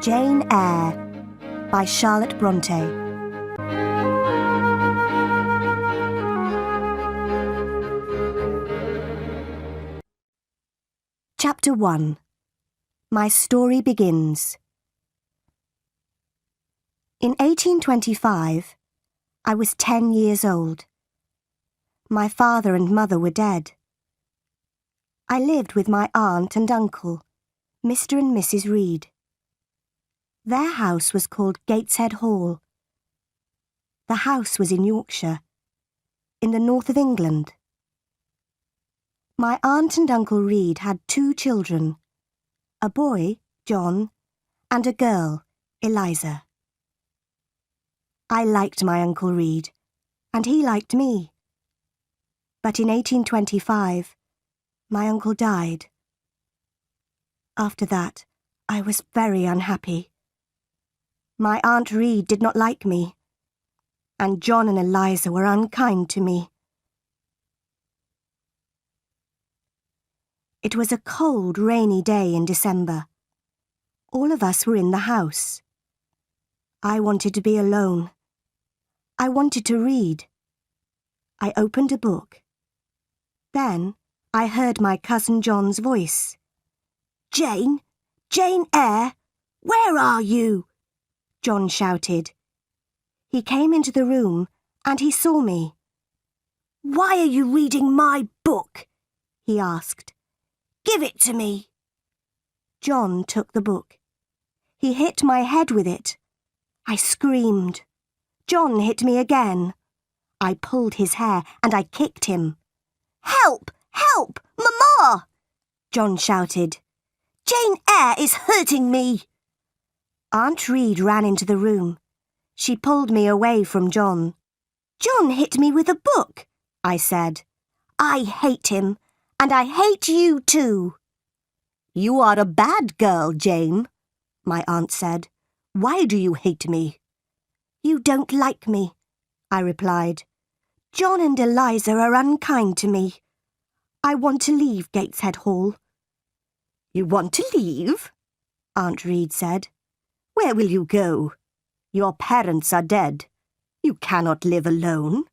Jane Eyre by Charlotte Bronte. Chapter 1. My Story Begins. In 1825, I was 10 years old. My father and mother were dead. I lived with my aunt and uncle, Mr. and Mrs. Reed. Their house was called Gateshead Hall. The house was in Yorkshire, in the north of England. My aunt and Uncle Reed had 2 children, a boy, John, and a girl, Eliza. I liked my Uncle Reed, and he liked me. But in 1825, my uncle died. After that, I was very unhappy. My Aunt Reed did not like me, and John and Eliza were unkind to me. It was a cold, rainy day in December. All of us were in the house. I wanted to be alone. I wanted to read. I opened a book. Then I heard my cousin John's voice. "Jane! Jane Eyre! Where are you?" John shouted. He came into the room and he saw me. "Why are you reading my book?" he asked. "Give it to me." John took the book. He hit my head with it. I screamed. John hit me again. I pulled his hair and I kicked him. "Help! Help! Mama!" John shouted. "Jane Eyre is hurting me." Aunt Reed ran into the room. She pulled me away from John. "John hit me with a book," I said. "I hate him, and I hate you too." "You are a bad girl, Jane," my aunt said. "Why do you hate me?" "You don't like me," I replied. "John and Eliza are unkind to me. I want to leave Gateshead Hall." "You want to leave?" Aunt Reed said. "Where will you go? Your parents are dead. You cannot live alone."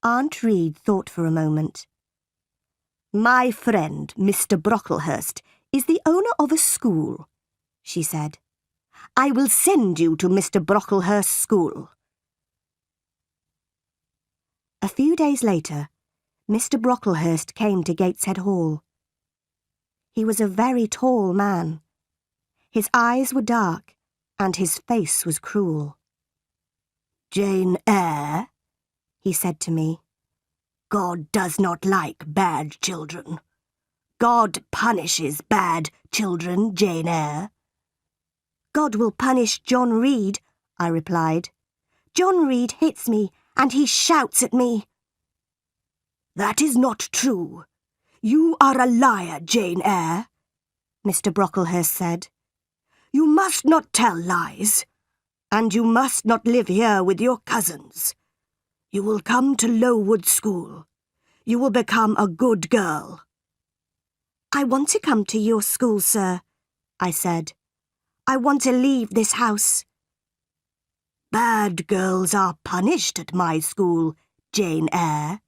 Aunt Reed thought for a moment. "My friend, Mr. Brocklehurst, is the owner of a school," she said. "I will send you to Mr. Brocklehurst's school." A few days later, Mr. Brocklehurst came to Gateshead Hall. He was a very tall man. His eyes were dark, and his face was cruel. "Jane Eyre," he said to me, "God does not like bad children. God punishes bad children, Jane Eyre." "God will punish John Reed," I replied. "John Reed hits me, and he shouts at me." "That is not true. You are a liar, Jane Eyre," Mr. Brocklehurst said. "You must not tell lies, and you must not live here with your cousins. You will come to Lowood School. You will become a good girl." "I want to come to your school, sir," I said. "I want to leave this house." "Bad girls are punished at my school, Jane Eyre,"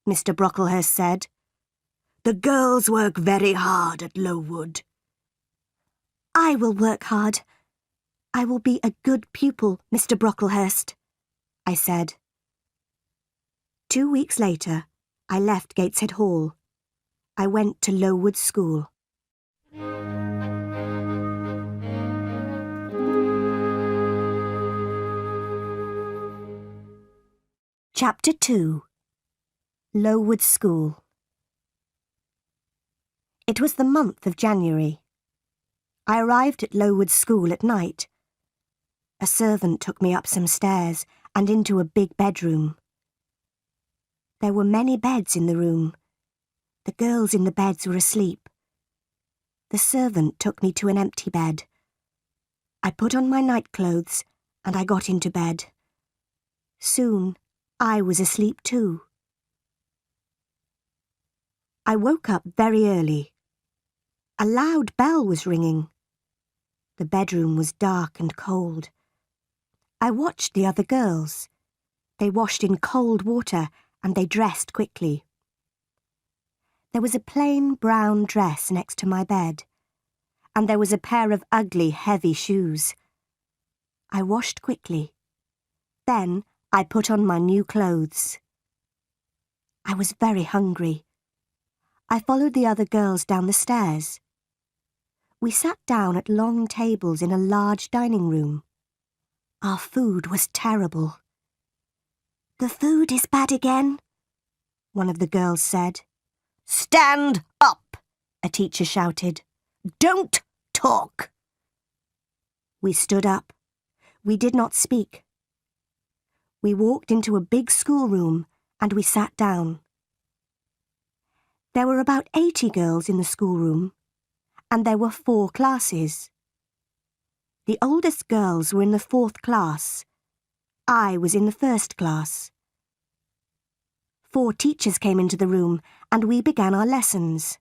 Mr. Brocklehurst said. "The girls work very hard at Lowood." "I will work hard. I will be a good pupil, Mr. Brocklehurst," I said. 2 weeks later, I left Gateshead Hall. I went to Lowood School. Chapter 2. Lowood School. It was the month of January. I arrived at Lowood School at night. A servant took me up some stairs and into a big bedroom. There were many beds in the room. The girls in the beds were asleep. The servant took me to an empty bed. I put on my nightclothes and I got into bed. Soon, I was asleep too. I woke up very early. A loud bell was ringing. The bedroom was dark and cold. I watched the other girls. They washed in cold water and they dressed quickly. There was a plain brown dress next to my bed, and there was a pair of ugly, heavy shoes. I washed quickly. Then I put on my new clothes. I was very hungry. I followed the other girls down the stairs. We sat down at long tables in a large dining room. Our food was terrible. "The food is bad again," one of the girls said. "Stand up," a teacher shouted. "Don't talk." We stood up. We did not speak. We walked into a big schoolroom and we sat down. There were about 80 girls in the schoolroom, and there were 4 classes. The oldest girls were in the 4th class. I was in the 1st class. 4 teachers came into the room and we began our lessons.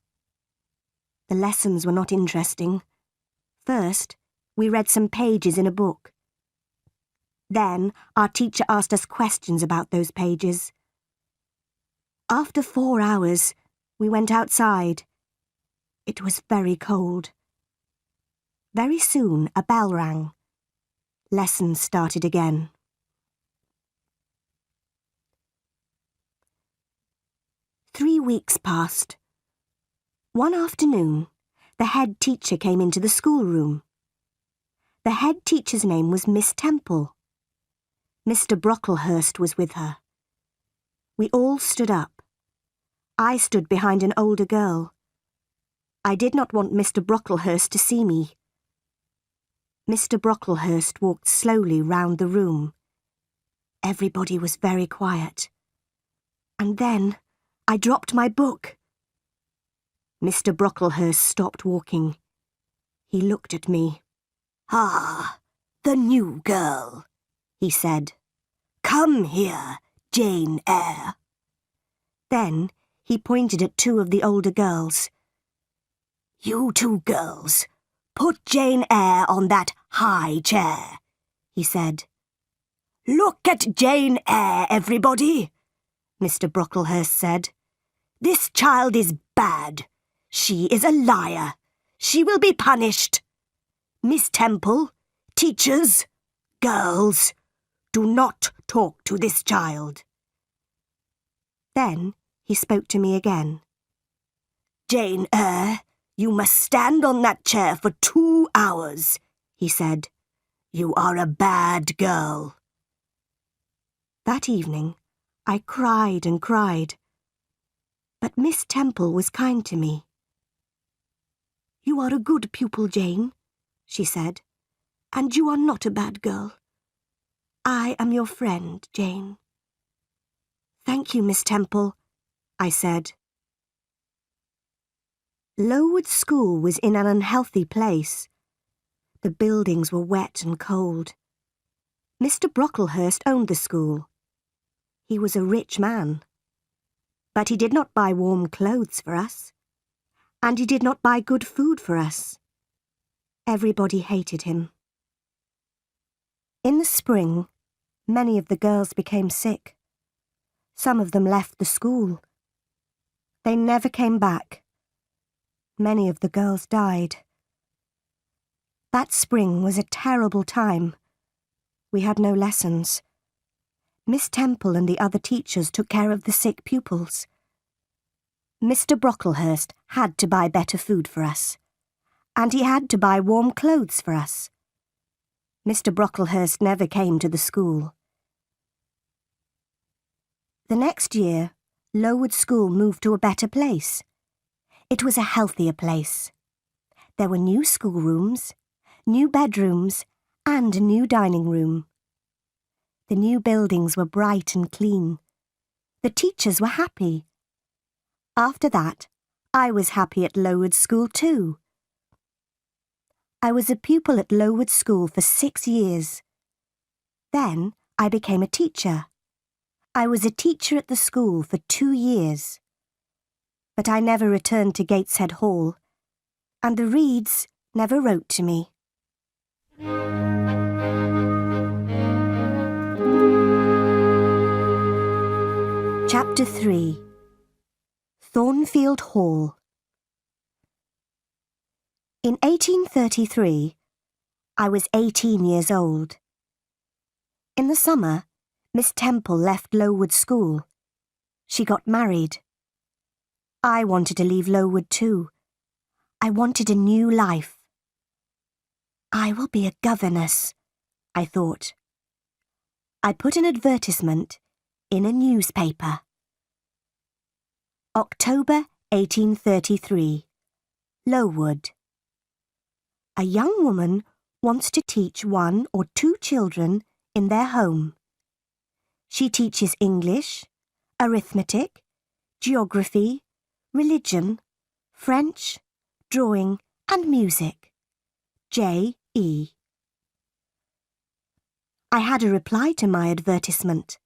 The lessons were not interesting. First, we read some pages in a book. Then, our teacher asked us questions about those pages. After 4 hours, we went outside. It was very cold. Very soon, a bell rang. Lessons started again. Three weeks passed. One afternoon, the head teacher came into the schoolroom. The head teacher's name was Miss Temple. Mr. Brocklehurst was with her. We all stood up. I stood behind an older girl. I did not want Mr. Brocklehurst to see me. Mr. Brocklehurst walked slowly round the room. Everybody was very quiet. And then I dropped my book. Mr. Brocklehurst stopped walking. He looked at me. "Ah, the new girl," he said. "Come here, Jane Eyre." Then he pointed at 2 of the older girls. "You 2 girls, put Jane Eyre on that high chair," he said. "Look at Jane Eyre, everybody," Mr. Brocklehurst said. "This child is bad. She is a liar. She will be punished. Miss Temple, teachers, girls, do not talk to this child." Then he spoke to me again. "Jane Eyre, you must stand on that chair for 2 hours," he said. "You are a bad girl." That evening, I cried and cried. But Miss Temple was kind to me. "You are a good pupil, Jane," she said, "and you are not a bad girl. I am your friend, Jane." "Thank you, Miss Temple," I said. Lowood School was in an unhealthy place. The buildings were wet and cold. Mr. Brocklehurst owned the school. He was a rich man. But he did not buy warm clothes for us. And he did not buy good food for us. Everybody hated him. In the spring, many of the girls became sick. Some of them left the school. They never came back. Many of the girls died. That spring was a terrible time. We had no lessons. Miss Temple and the other teachers took care of the sick pupils. Mr. Brocklehurst had to buy better food for us, and he had to buy warm clothes for us. Mr. Brocklehurst never came to the school. The next year, Lowood School moved to a better place. It was a healthier place. There were new schoolrooms, new bedrooms, and a new dining room. The new buildings were bright and clean. The teachers were happy. After that, I was happy at Lowood School too. I was a pupil at Lowood School for 6 years. Then I became a teacher. I was a teacher at the school for 2 years. But I never returned to Gateshead Hall, and the Reeds never wrote to me. Chapter 3. Thornfield Hall. In 1833, I was 18 years old. In the summer, Miss Temple left Lowood School. She got married. I wanted to leave Lowood too. I wanted a new life. I will be a governess, I thought. I put an advertisement in a newspaper. October 1833, Lowood. A young woman wants to teach 1 or 2 children in their home. She teaches English, arithmetic, geography, religion, French, drawing and music. J. E. I had a reply to my advertisement.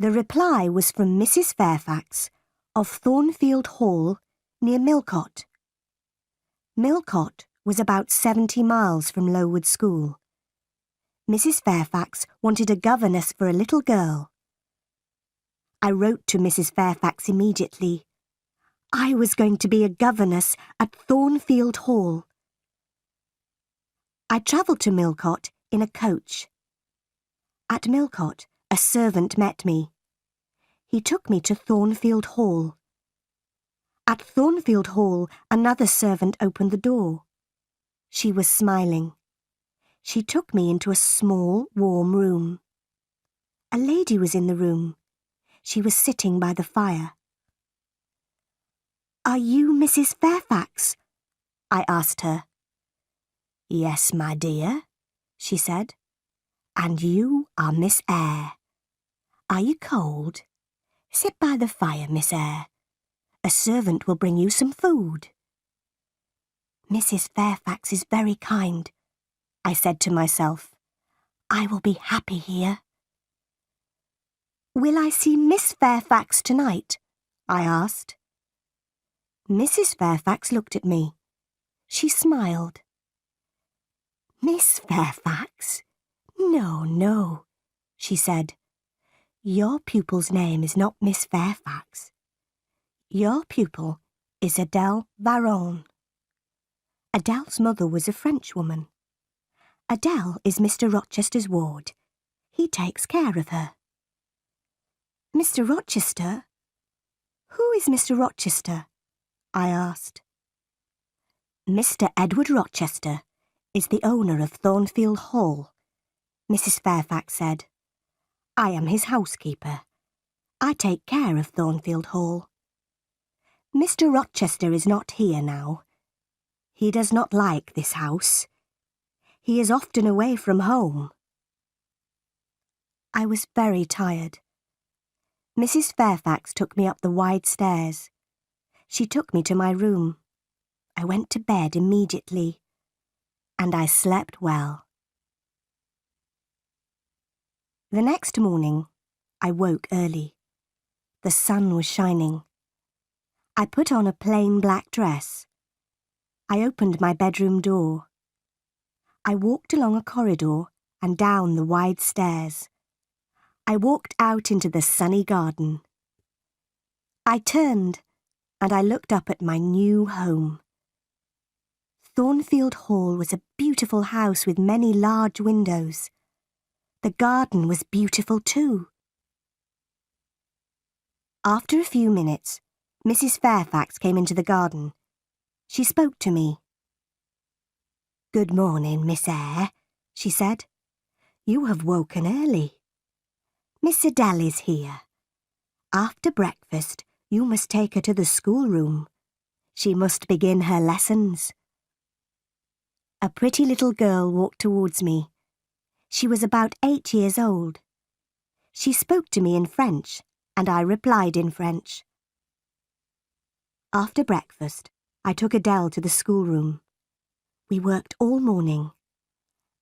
The reply was from Mrs. Fairfax of Thornfield Hall near Millcote. Millcote was about 70 miles from Lowood School. Mrs. Fairfax wanted a governess for a little girl. I wrote to Mrs. Fairfax immediately. I was going to be a governess at Thornfield Hall. I travelled to Millcote in a coach. At Millcote, a servant met me. He took me to Thornfield Hall. At Thornfield Hall, another servant opened the door. She was smiling. She took me into a small, warm room. A lady was in the room. She was sitting by the fire. "Are you Mrs. Fairfax?" I asked her. "Yes, my dear," she said. "And you are Miss Eyre. Are you cold? Sit by the fire, Miss Eyre. A servant will bring you some food." "Mrs. Fairfax is very kind," I said to myself. "I will be happy here." "Will I see Miss Fairfax tonight?" I asked. Mrs. Fairfax looked at me. She smiled. "Miss Fairfax? No, no," she said. "Your pupil's name is not Miss Fairfax. Your pupil is Adele Varon." Adele's mother was a Frenchwoman. Adele is Mr. Rochester's ward. He takes care of her. "Mr. Rochester? Who is Mr. Rochester?" I asked. "Mr. Edward Rochester is the owner of Thornfield Hall," Mrs. Fairfax said. "I am his housekeeper. I take care of Thornfield Hall. Mr. Rochester is not here now. He does not like this house. He is often away from home." I was very tired. Mrs. Fairfax took me up the wide stairs. She took me to my room. I went to bed immediately, and I slept well. The next morning, I woke early. The sun was shining. I put on a plain black dress. I opened my bedroom door. I walked along a corridor and down the wide stairs. I walked out into the sunny garden. I turned and I looked up at my new home. Thornfield Hall was a beautiful house with many large windows. The garden was beautiful too. After a few minutes, Mrs. Fairfax came into the garden. She spoke to me. "Good morning, Miss Eyre," she said. "You have woken early. Miss Adele is here. After breakfast, you must take her to the schoolroom. She must begin her lessons." A pretty little girl walked towards me. She was about 8 years old. She spoke to me in French, and I replied in French. After breakfast, I took Adele to the schoolroom. We worked all morning.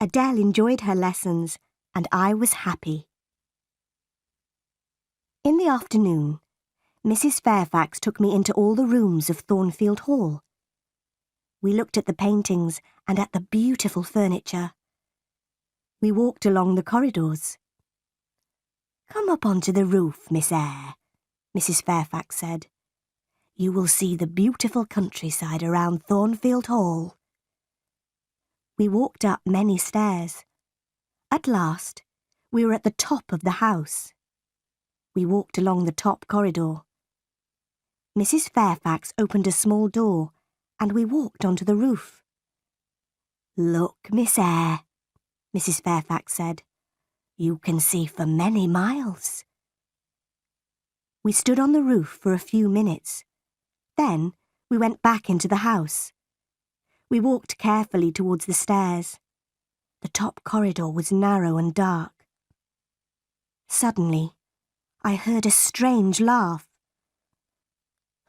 Adele enjoyed her lessons, and I was happy. In the afternoon, Mrs. Fairfax took me into all the rooms of Thornfield Hall. We looked at the paintings and at the beautiful furniture. We walked along the corridors. "Come up onto the roof, Miss Eyre," Mrs. Fairfax said. "You will see the beautiful countryside around Thornfield Hall." We walked up many stairs. At last, we were at the top of the house. We walked along the top corridor. Mrs. Fairfax opened a small door, and we walked onto the roof. "Look, Miss Eyre," Mrs. Fairfax said. "You can see for many miles." We stood on the roof for a few minutes. Then we went back into the house. We walked carefully towards the stairs. The top corridor was narrow and dark. Suddenly, I heard a strange laugh.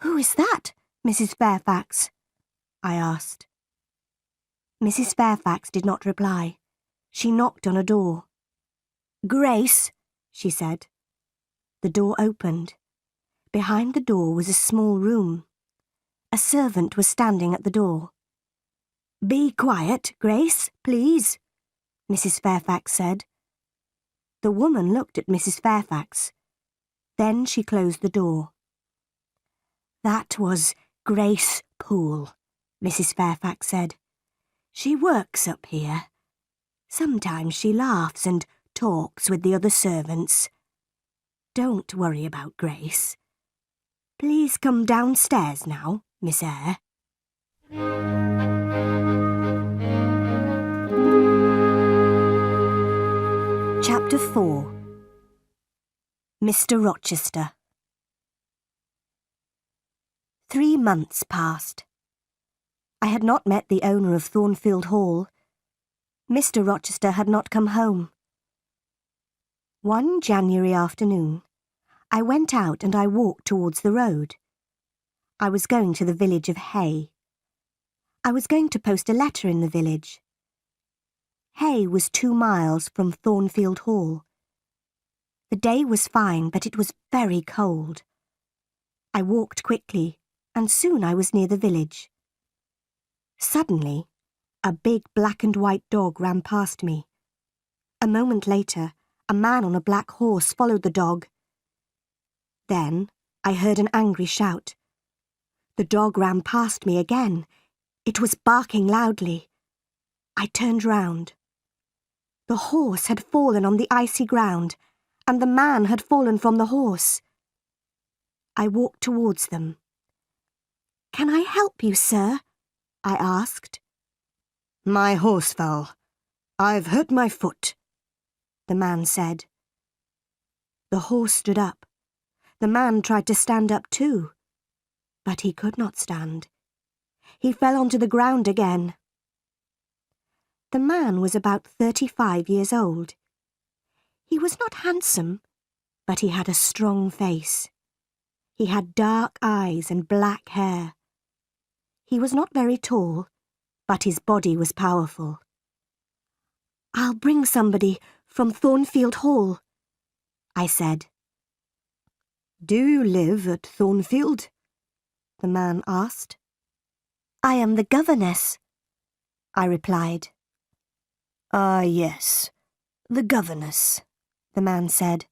"Who is that, Mrs. Fairfax?" I asked. Mrs. Fairfax did not reply. She knocked on a door. "Grace," she said. The door opened. Behind the door was a small room. A servant was standing at the door. "Be quiet, Grace, please," Mrs. Fairfax said. The woman looked at Mrs. Fairfax. Then she closed the door. "That was Grace Poole," Mrs. Fairfax said. "She works up here. Sometimes she laughs and talks with the other servants. Don't worry about Grace. Please come downstairs now, Miss Eyre." Chapter 4. Mr. Rochester. 3 months passed. I had not met the owner of Thornfield Hall. Mr. Rochester had not come home. One January afternoon, I went out and I walked towards the road. I was going to the village of Hay. I was going to post a letter in the village. Hay was 2 miles from Thornfield Hall. The day was fine, but it was very cold. I walked quickly, and soon I was near the village. Suddenly, a big black and white dog ran past me. A moment later, a man on a black horse followed the dog. Then I heard an angry shout. The dog ran past me again. It was barking loudly. I turned round. The horse had fallen on the icy ground, and the man had fallen from the horse. I walked towards them. "Can I help you, sir?" I asked. "My horse fell. I've hurt my foot," the man said. The horse stood up. The man tried to stand up too, but he could not stand. He fell onto the ground again. The man was about 35 years old. He was not handsome, but he had a strong face. He had dark eyes and black hair. He was not very tall, but his body was powerful. "I'll bring somebody from Thornfield Hall," I said. "Do you live at Thornfield?" the man asked. "I am the governess," I replied. "Ah, yes, the governess," the man said.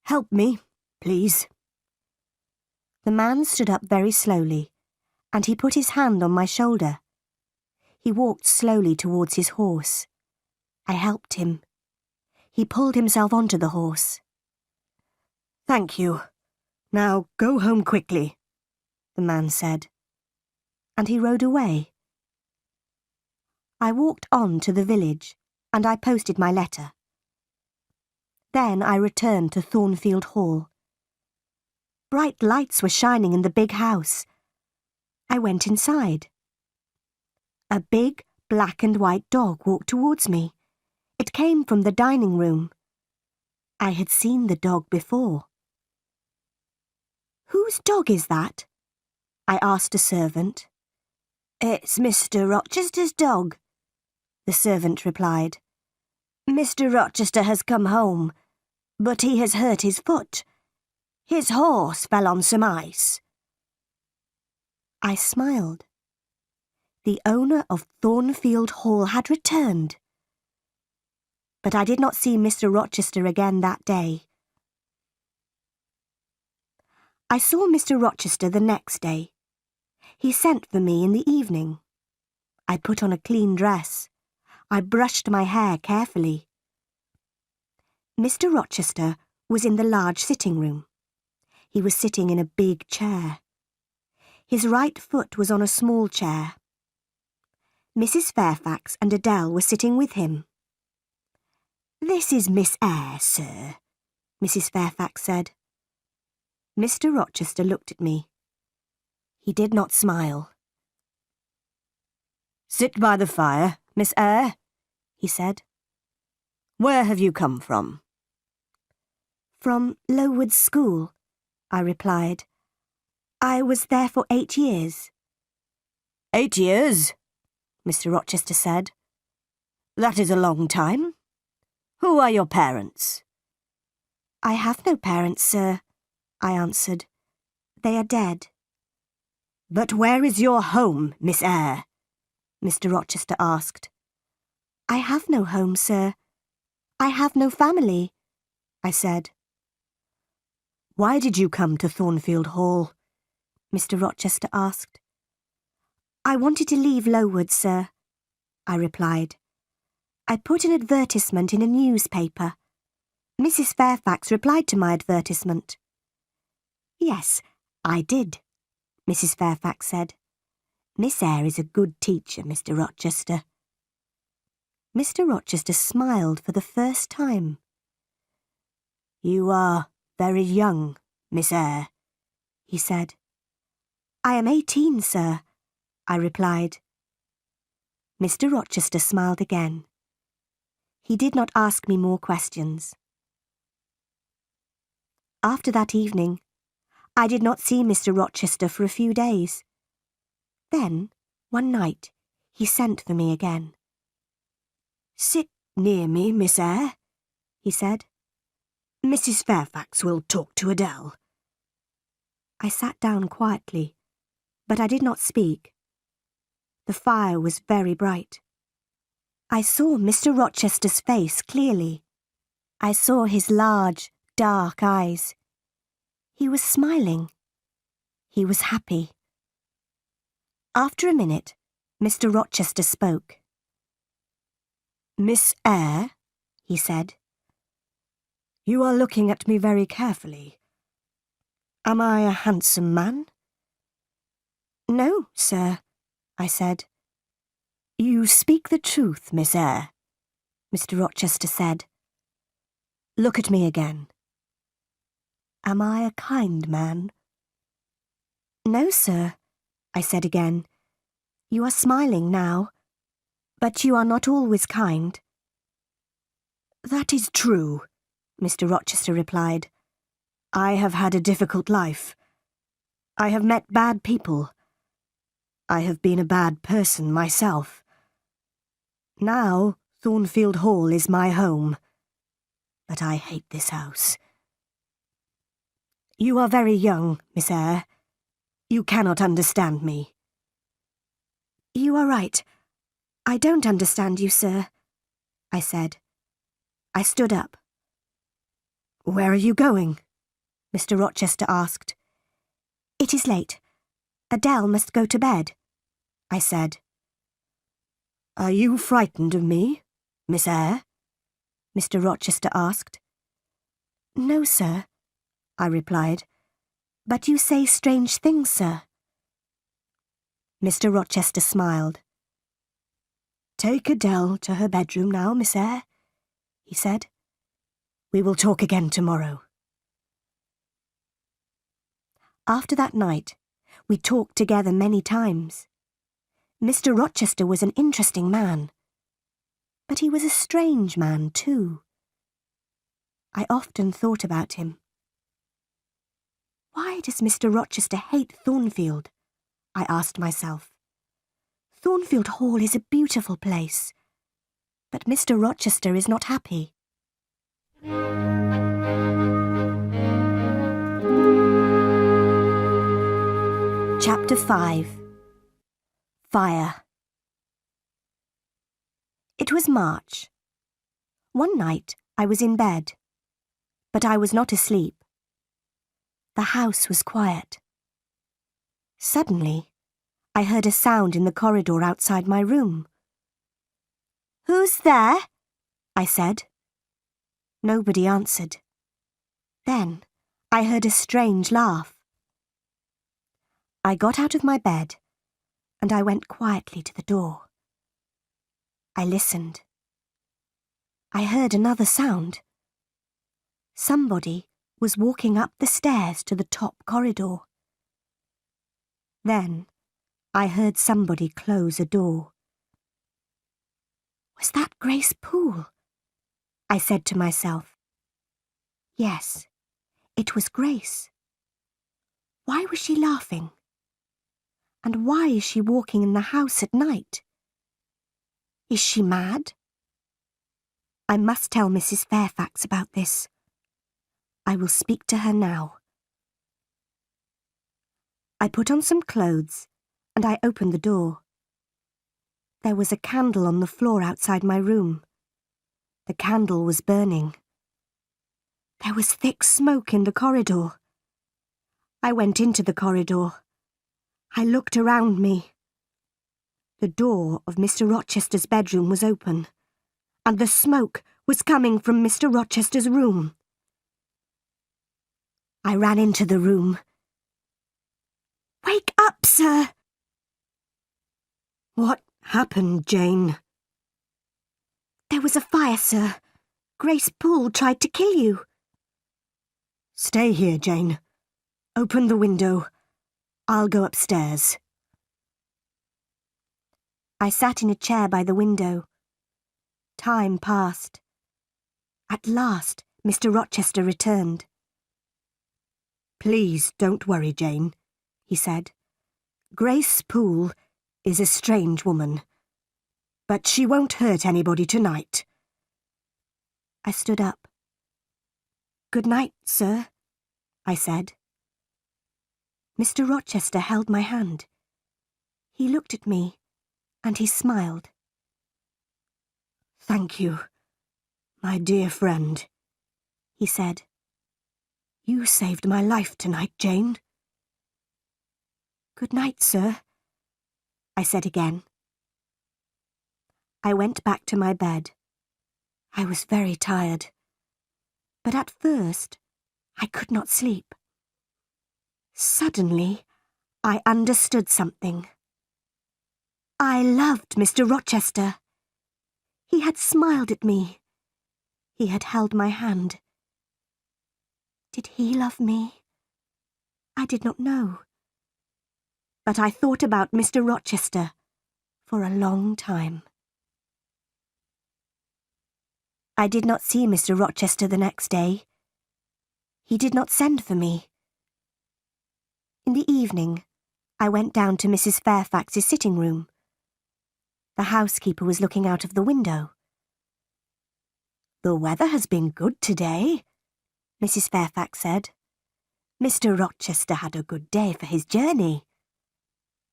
"Help me, please." The man stood up very slowly, and he put his hand on my shoulder. He walked slowly towards his horse. I helped him. He pulled himself onto the horse. "Thank you. Now go home quickly," the man said. And he rode away. I walked on to the village, and I posted my letter. Then I returned to Thornfield Hall. Bright lights were shining in the big house. I went inside. A big black and white dog walked towards me. It came from the dining room. I had seen the dog before. "Whose dog is that?" I asked a servant. "It's Mr. Rochester's dog," the servant replied. "Mr. Rochester has come home, but he has hurt his foot. His horse fell on some ice." I smiled. The owner of Thornfield Hall had returned. but I did not see Mr. Rochester again that day. I saw Mr. Rochester the next day. He sent for me in the evening. I put on a clean dress. I brushed my hair carefully. Mr. Rochester was in the large sitting room. He was sitting in a big chair. His right foot was on a small chair. Mrs. Fairfax and Adele were sitting with him. "This is Miss Eyre, sir," Mrs. Fairfax said. Mr. Rochester looked at me. He did not smile. "Sit by the fire, Miss Eyre," he said. "Where have you come from?" "From Lowood School," I replied. "I was there for 8 years." "8 years?" Mr. Rochester said. "That is a long time. Who are your parents?" "I have no parents, sir," I answered. "They are dead." "But where is your home, Miss Eyre?" Mr. Rochester asked. "I have no home, sir. I have no family," I said. "Why did you come to Thornfield Hall?" Mr. Rochester asked. "I wanted to leave Lowood, sir," I replied. "I put an advertisement in a newspaper. Mrs. Fairfax replied to my advertisement." "Yes, I did," Mrs. Fairfax said. "Miss Eyre is a good teacher, Mr. Rochester." Mr. Rochester smiled for the first time. "You are very young, Miss Eyre," he said. "I am 18, sir," I replied. Mr. Rochester smiled again. He did not ask me more questions. After that evening, I did not see Mr. Rochester for a few days. Then, one night, he sent for me again. "Sit near me, Miss Eyre," he said. "Mrs. Fairfax will talk to Adele." I sat down quietly, but I did not speak. The fire was very bright. I saw Mr. Rochester's face clearly. I saw his large, dark eyes. He was smiling. He was happy. After a minute, Mr. Rochester spoke. "Miss Eyre," he said, "you are looking at me very carefully. Am I a handsome man?" "No, sir," I said. "You speak the truth, Miss Eyre," Mr. Rochester said. "Look at me again. Am I a kind man?" "No, sir," I said again. "You are smiling now, but you are not always kind." "That is true," Mr. Rochester replied. "I have had a difficult life. I have met bad people. I have been a bad person myself. Now Thornfield Hall is my home, but I hate this house. You are very young, Miss Eyre. You cannot understand me." "You are right. I don't understand you, sir," I said. I stood up. "Where are you going?" Mr. Rochester asked. "It is late. Adele must go to bed," I said. "Are you frightened of me, Miss Eyre?" Mr. Rochester asked. "No, sir," I replied. "But you say strange things, sir." Mr. Rochester smiled. "Take Adele to her bedroom now, Miss Eyre," he said. "We will talk again tomorrow." After that night, we talked together many times. Mr. Rochester was an interesting man, but he was a strange man too. I often thought about him. Why does Mr. Rochester hate Thornfield? I asked myself. Thornfield Hall is a beautiful place, but Mr. Rochester is not happy. Chapter 5. Fire. It was March. One night I was in bed, but I was not asleep. The house was quiet. Suddenly, I heard a sound in the corridor outside my room. "Who's there?" I said. Nobody answered. Then I heard a strange laugh. I got out of my bed and I went quietly to the door. I listened. I heard another sound. Somebody was walking up the stairs to the top corridor. Then I heard somebody close a door. Was that Grace Poole? I said to myself. Yes, it was Grace. Why was she laughing? And why is she walking in the house at night? Is she mad? I must tell Mrs. Fairfax about this. I will speak to her now. I put on some clothes and I opened the door. There was a candle on the floor outside my room. The candle was burning. There was thick smoke in the corridor. I went into the corridor. I looked around me. The door of Mr. Rochester's bedroom was open, and the smoke was coming from Mr. Rochester's room. I ran into the room. "Wake up, sir!" "What happened, Jane?" "There was a fire, sir. Grace Poole tried to kill you." "Stay here, Jane. Open the window. I'll go upstairs." I sat in a chair by the window. Time passed. At last, Mr. Rochester returned. "Please don't worry, Jane," he said. "Grace Poole is a strange woman, but she won't hurt anybody tonight." I stood up. "Good night, sir," I said. Mr. Rochester held my hand. He looked at me, and he smiled. "Thank you, my dear friend," he said. "You saved my life tonight, Jane." "Good night, sir," I said again. I went back to my bed. I was very tired, but at first I could not sleep. Suddenly, I understood something. I loved Mr. Rochester. He had smiled at me. He had held my hand. Did he love me? I did not know. But I thought about Mr. Rochester for a long time. I did not see Mr. Rochester the next day. He did not send for me. In the evening, I went down to Mrs. Fairfax's sitting room. The housekeeper was looking out of the window. "The weather has been good today," Mrs. Fairfax said. "Mr. Rochester had a good day for his journey."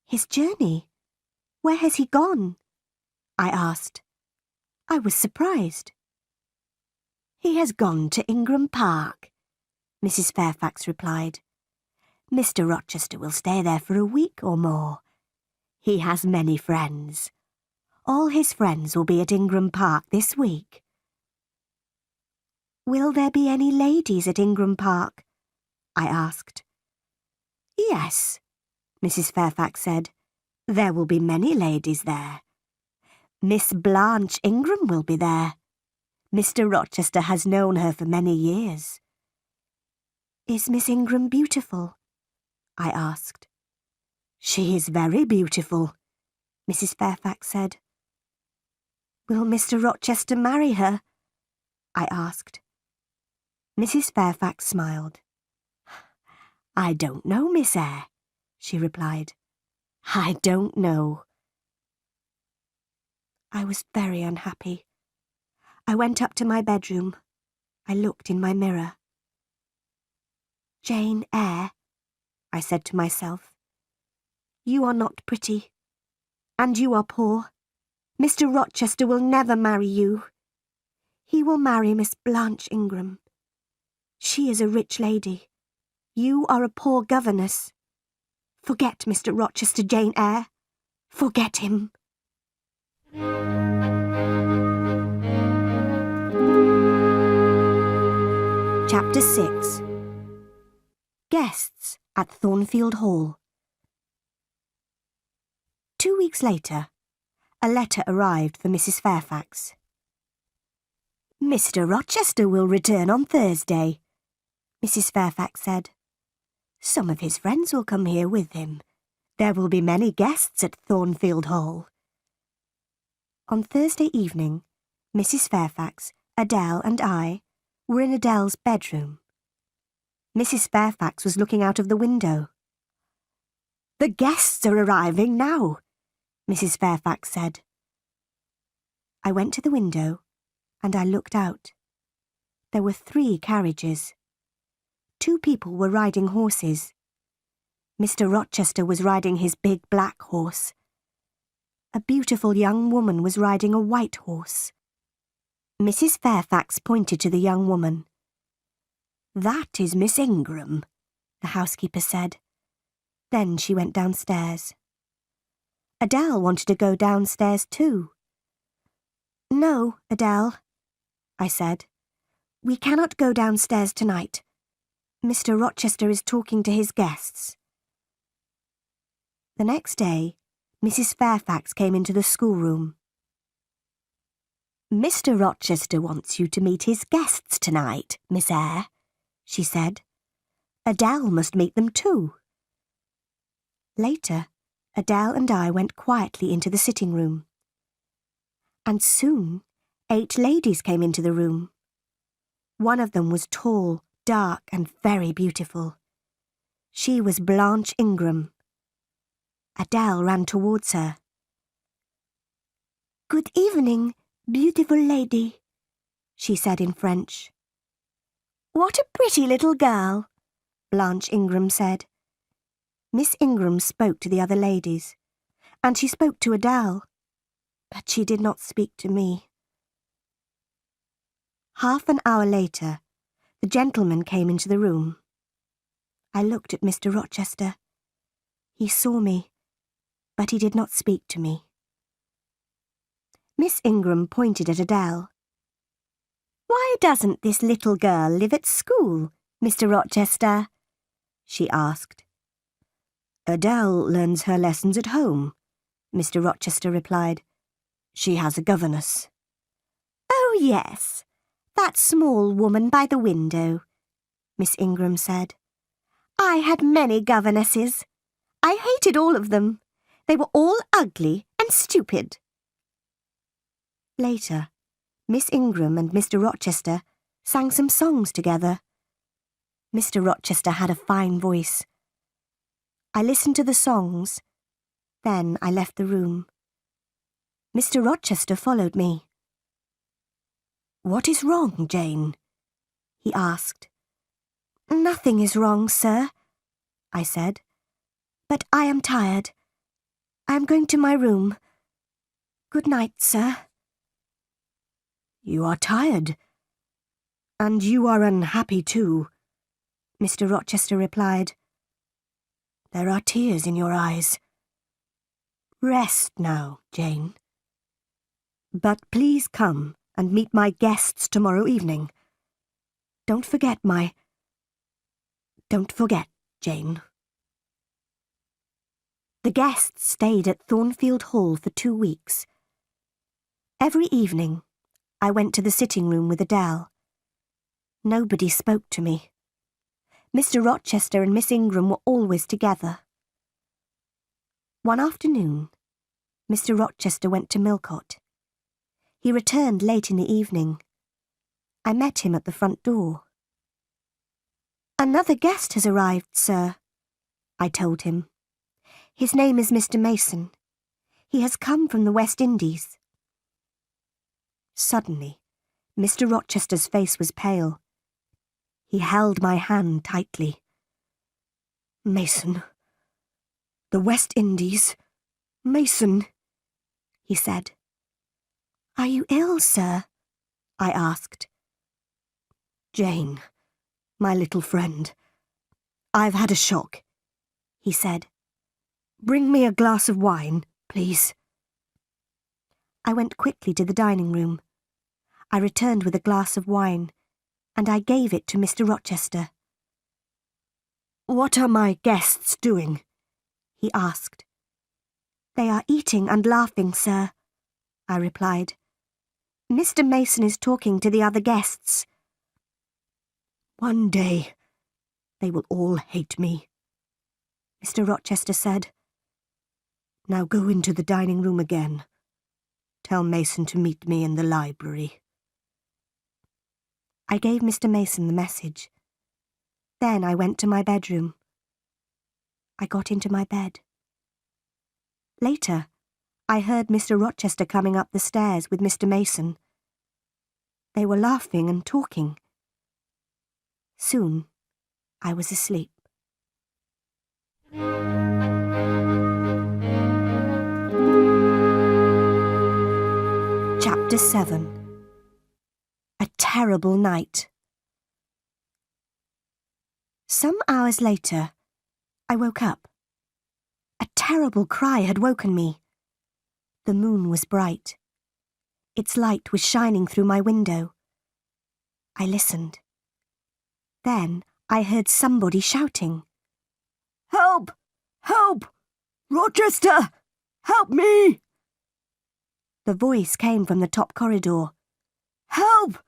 "His journey? Where has he gone?" I asked. I was surprised. "He has gone to Ingram Park," Mrs. Fairfax replied. "Mr. Rochester will stay there for a week or more. He has many friends. All his friends will be at Ingram Park this week." "Will there be any ladies at Ingram Park?" I asked. "Yes," Mrs. Fairfax said. "There will be many ladies there. Miss Blanche Ingram will be there. Mr. Rochester has known her for many years." "Is Miss Ingram beautiful?" I asked. "She is very beautiful," Mrs. Fairfax said. "Will Mr. Rochester marry her?" I asked. Mrs. Fairfax smiled. "I don't know, Miss Eyre," she replied. "I don't know." I was very unhappy. I went up to my bedroom. I looked in my mirror. "Jane Eyre," I said to myself, "you are not pretty, and you are poor. Mr. Rochester will never marry you. He will marry Miss Blanche Ingram. She is a rich lady. You are a poor governess. Forget Mr. Rochester, Jane Eyre. Forget him. Chapter 6. Guests at Thornfield Hall. 2 weeks later, a letter arrived for Mrs. Fairfax. "Mr. Rochester will return on Thursday," Mrs. Fairfax said. "Some of his friends will come here with him. There will be many guests at Thornfield Hall." On Thursday evening, Mrs. Fairfax, Adele and I were in Adele's bedroom. Mrs. Fairfax was looking out of the window. "The guests are arriving now," Mrs. Fairfax said. I went to the window and I looked out. There were 3 carriages. 2 people were riding horses. Mr. Rochester was riding his big black horse. A beautiful young woman was riding a white horse. Mrs. Fairfax pointed to the young woman. "That is Miss Ingram," the housekeeper said. Then she went downstairs. Adele wanted to go downstairs too. "No, Adele," I said. "We cannot go downstairs tonight. Mr. Rochester is talking to his guests." The next day, Mrs. Fairfax came into the schoolroom. "Mr. Rochester wants you to meet his guests tonight, Miss Eyre," she said. "Adele must meet them too." Later, Adele and I went quietly into the sitting room. And soon 8 ladies came into the room. One of them was tall, dark and very beautiful. She was Blanche Ingram. Adele ran towards her. "Good evening, beautiful lady," she said in French. "What a pretty little girl," Blanche Ingram said. Miss Ingram spoke to the other ladies, and she spoke to Adele, but she did not speak to me. Half an hour later, the gentleman came into the room. I looked at Mr. Rochester. He saw me, but he did not speak to me. Miss Ingram pointed at Adele. "Why doesn't this little girl live at school, Mr. Rochester?" she asked. "Adele learns her lessons at home," Mr. Rochester replied. "She has a governess." "Oh, yes, that small woman by the window," Miss Ingram said. "I had many governesses. I hated all of them. They were all ugly and stupid." Later, Miss Ingram and Mr. Rochester sang some songs together. Mr. Rochester had a fine voice. I listened to the songs. Then I left the room. Mr. Rochester followed me. "What is wrong, Jane?" he asked. "Nothing is wrong, sir," I said. "But I am tired. I am going to my room. Good night, sir." "You are tired. And you are unhappy too," Mr. Rochester replied. "There are tears in your eyes. Rest now, Jane. But please come and meet my guests tomorrow evening. Don't forget, Jane." The guests stayed at Thornfield Hall for 2 weeks. Every evening, I went to the sitting room with Adele. Nobody spoke to me. Mr. Rochester and Miss Ingram were always together. One afternoon, Mr. Rochester went to Millcote. He returned late in the evening. I met him at the front door. "Another guest has arrived, sir," I told him. "His name is Mr. Mason. He has come from the West Indies." Suddenly, Mr. Rochester's face was pale. He held my hand tightly. "Mason. The West Indies. Mason," he said. "Are you ill, sir?" I asked. "Jane, my little friend, I've had a shock," he said. "Bring me a glass of wine, please." I went quickly to the dining room. I returned with a glass of wine, and I gave it to Mr. Rochester. "What are my guests doing?" he asked. "They are eating and laughing, sir," I replied. "Mr. Mason is talking to the other guests." "One day they will all hate me," Mr. Rochester said. "Now go into the dining room again. Tell Mason to meet me in the library." I gave Mr. Mason the message. Then I went to my bedroom. I got into my bed. Later, I heard Mr. Rochester coming up the stairs with Mr. Mason. They were laughing and talking. Soon, I was asleep. Chapter 7. A Terrible Night. Some hours later, I woke up. A terrible cry had woken me. The moon was bright. Its light was shining through my window. I listened. Then I heard somebody shouting. "Help! Help! Rochester! Help me!" The voice came from the top corridor. "Help!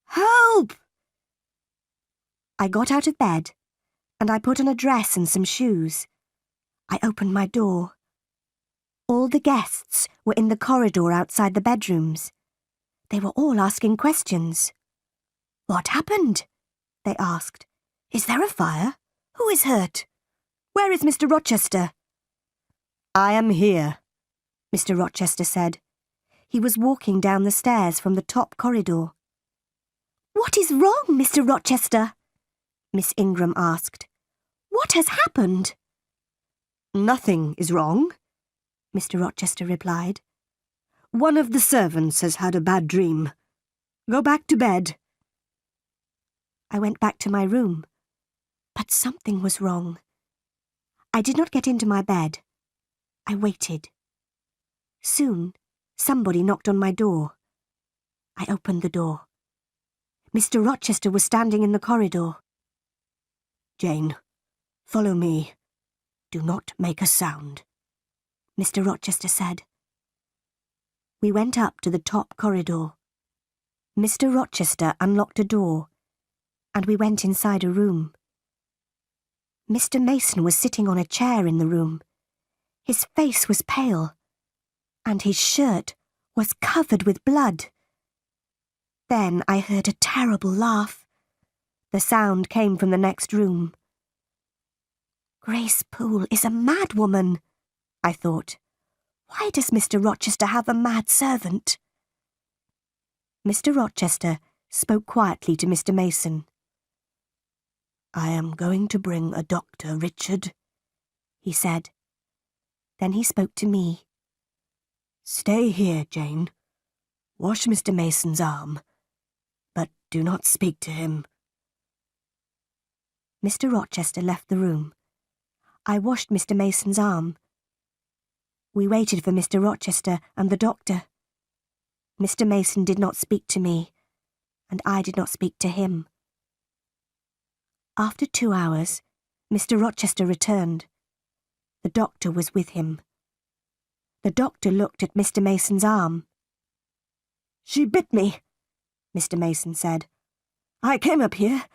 Help!" I got out of bed, and I put on a dress and some shoes. I opened my door. All the guests were in the corridor outside the bedrooms. They were all asking questions. "What happened?" they asked. "Is there a fire? Who is hurt? Where is Mr. Rochester?" "I am here," Mr. Rochester said. He was walking down the stairs from the top corridor. "What is wrong, Mr. Rochester?" Miss Ingram asked. "What has happened?" "Nothing is wrong," Mr. Rochester replied. "One of the servants has had a bad dream. Go back to bed." I went back to my room, but something was wrong. I did not get into my bed. I waited. Soon, somebody knocked on my door. I opened the door. Mr. Rochester was standing in the corridor. "Jane, follow me. Do not make a sound," Mr. Rochester said. We went up to the top corridor. Mr. Rochester unlocked a door, and we went inside a room. Mr. Mason was sitting on a chair in the room. His face was pale, and his shirt was covered with blood. Then I heard a terrible laugh. The sound came from the next room. "Grace Poole is a mad woman," I thought. "Why does Mr. Rochester have a mad servant?" Mr. Rochester spoke quietly to Mr. Mason. "I am going to bring a doctor, Richard," he said. Then he spoke to me. "Stay here, Jane. Wash Mr. Mason's arm, but do not speak to him." Mr. Rochester left the room. I washed Mr. Mason's arm. We waited for Mr. Rochester and the doctor. Mr. Mason did not speak to me, and I did not speak to him. After 2 hours, Mr. Rochester returned. The doctor was with him. The doctor looked at Mr. Mason's arm. "She bit me," Mr. Mason said. "I came up here.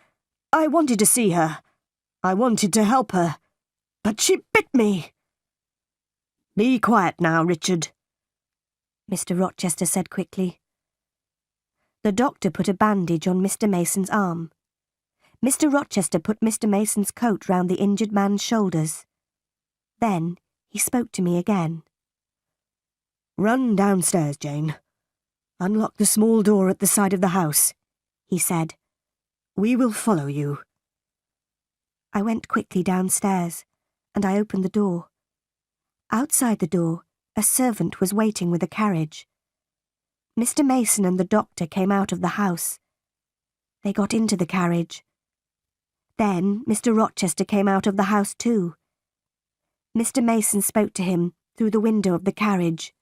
I wanted to see her. I wanted to help her. But she bit me." "Be quiet now, Richard," Mr. Rochester said quickly. The doctor put a bandage on Mr. Mason's arm. Mr. Rochester put Mr. Mason's coat round the injured man's shoulders. Then he spoke to me again. "Run downstairs, Jane. Unlock the small door at the side of the house," he said. "We will follow you." I went quickly downstairs, and I opened the door. Outside the door, a servant was waiting with a carriage. Mr. Mason and the doctor came out of the house. They got into the carriage. Then Mr. Rochester came out of the house too. Mr. Mason spoke to him through the window of the carriage.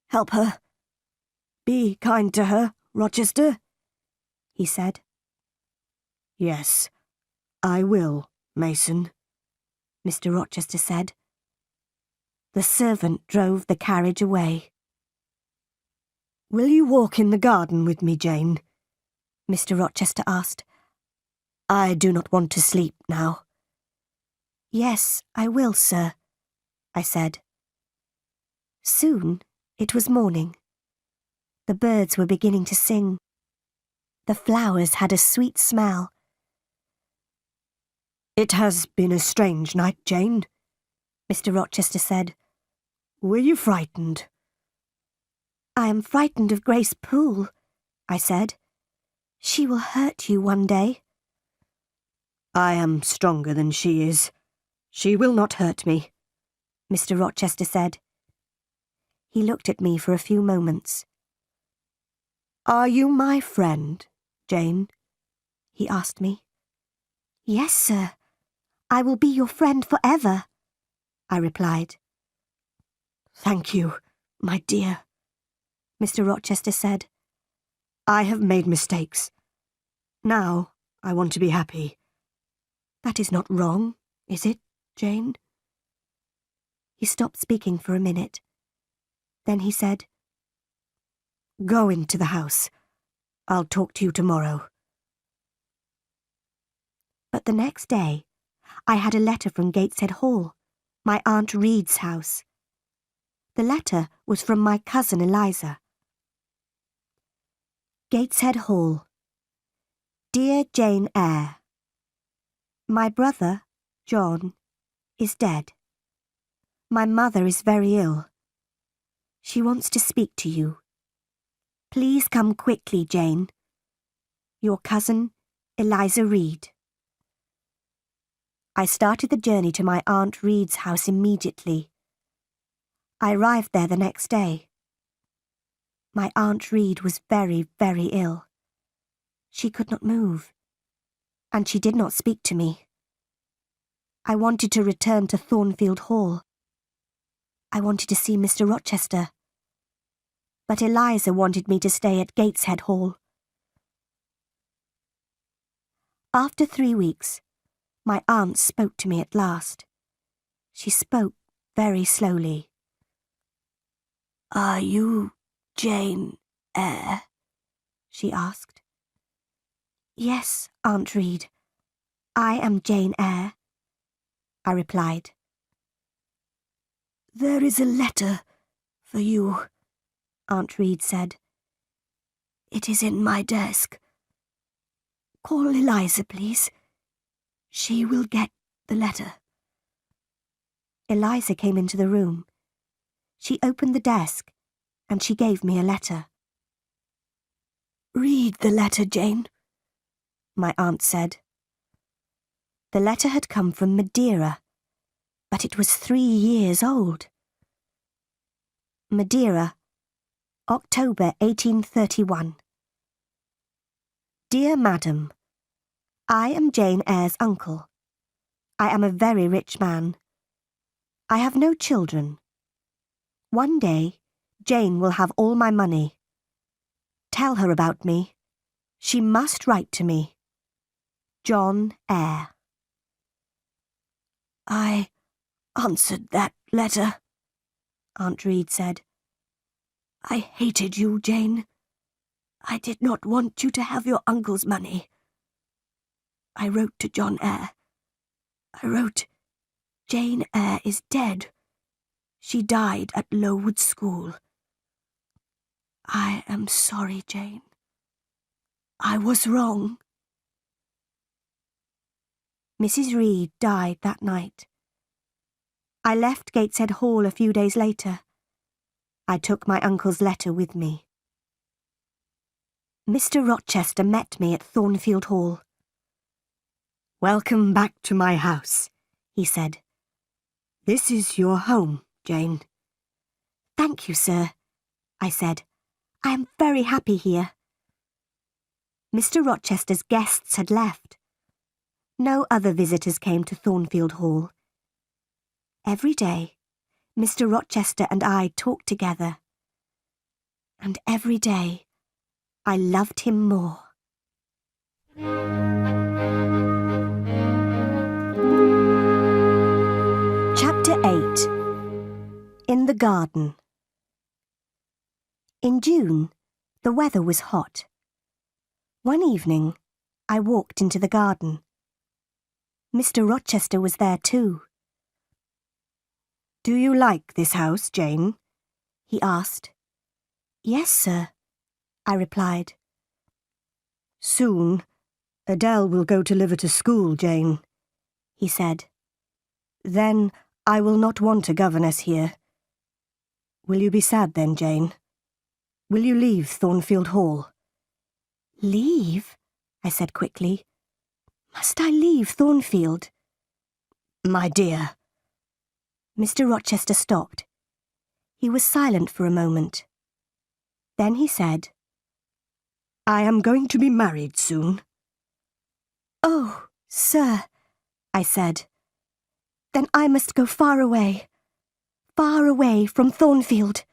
"Help her. Be kind to her, Rochester," he said. "Yes, I will, Mason," Mr. Rochester said. The servant drove the carriage away. "Will you walk in the garden with me, Jane?" Mr. Rochester asked. "I do not want to sleep now." "Yes, I will, sir," I said. Soon it was morning. The birds were beginning to sing. The flowers had a sweet smell. "It has been a strange night, Jane," Mr. Rochester said. "Were you frightened?" "I am frightened of Grace Poole," I said. "She will hurt you one day." "I am stronger than she is. She will not hurt me," Mr. Rochester said. He looked at me for a few moments. "Are you my friend, Jane?" he asked me. "Yes, sir. I will be your friend forever," I replied. "Thank you, my dear," Mr. Rochester said. "I have made mistakes. Now I want to be happy. That is not wrong, is it, Jane?" He stopped speaking for a minute. Then he said, "Go into the house. I'll talk to you tomorrow." But the next day, I had a letter from Gateshead Hall, my Aunt Reed's house. The letter was from my cousin Eliza. Gateshead Hall. Dear Jane Eyre, my brother, John, is dead. My mother is very ill. She wants to speak to you. Please come quickly, Jane. Your cousin, Eliza Reed. I started the journey to my Aunt Reed's house immediately. I arrived there the next day. My Aunt Reed was very, very ill. She could not move, and she did not speak to me. I wanted to return to Thornfield Hall. I wanted to see Mr. Rochester. But Eliza wanted me to stay at Gateshead Hall. After 3 weeks, my aunt spoke to me at last. She spoke very slowly. "Are you Jane Eyre?" she asked. "Yes, Aunt Reed. I am Jane Eyre," I replied. "There is a letter for you," Aunt Reed said. "It is in my desk. Call Eliza, please. She will get the letter." Eliza came into the room. She opened the desk, and she gave me a letter. "Read the letter, Jane," my aunt said. The letter had come from Madeira, but it was 3 years old. Madeira, October 1831. Dear Madam, I am Jane Eyre's uncle. I am a very rich man. I have no children. One day, Jane will have all my money. Tell her about me. She must write to me. John Eyre. "I answered that letter," Aunt Reed said. "I hated you, Jane. I did not want you to have your uncle's money. I wrote to John Eyre. I wrote, 'Jane Eyre is dead. She died at Lowood School.' I am sorry, Jane. I was wrong." Mrs. Reed died that night. I left Gateshead Hall a few days later. I took my uncle's letter with me. Mr. Rochester met me at Thornfield Hall. "Welcome back to my house," he said. "This is your home, Jane." "Thank you, sir," I said. I am very happy here. Mr. Rochester's guests had left. No other visitors came to Thornfield Hall. Every day, Mr. Rochester and I talked together. And every day, I loved him more. Chapter 8. In the Garden. In June, the weather was hot. One evening, I walked into the garden. Mr. Rochester was there too. "Do you like this house, Jane?" he asked. "Yes, sir," I replied. "Soon, Adele will go to live at a school, Jane," he said. "Then I will not want a governess here. Will you be sad then, Jane? Will you leave Thornfield Hall?" "Leave?" I said quickly. "Must I leave Thornfield?" "My dear." Mr. Rochester stopped. He was silent for a moment. Then he said, "I am going to be married soon." "Oh, sir," I said. "Then I must go far away from Thornfield,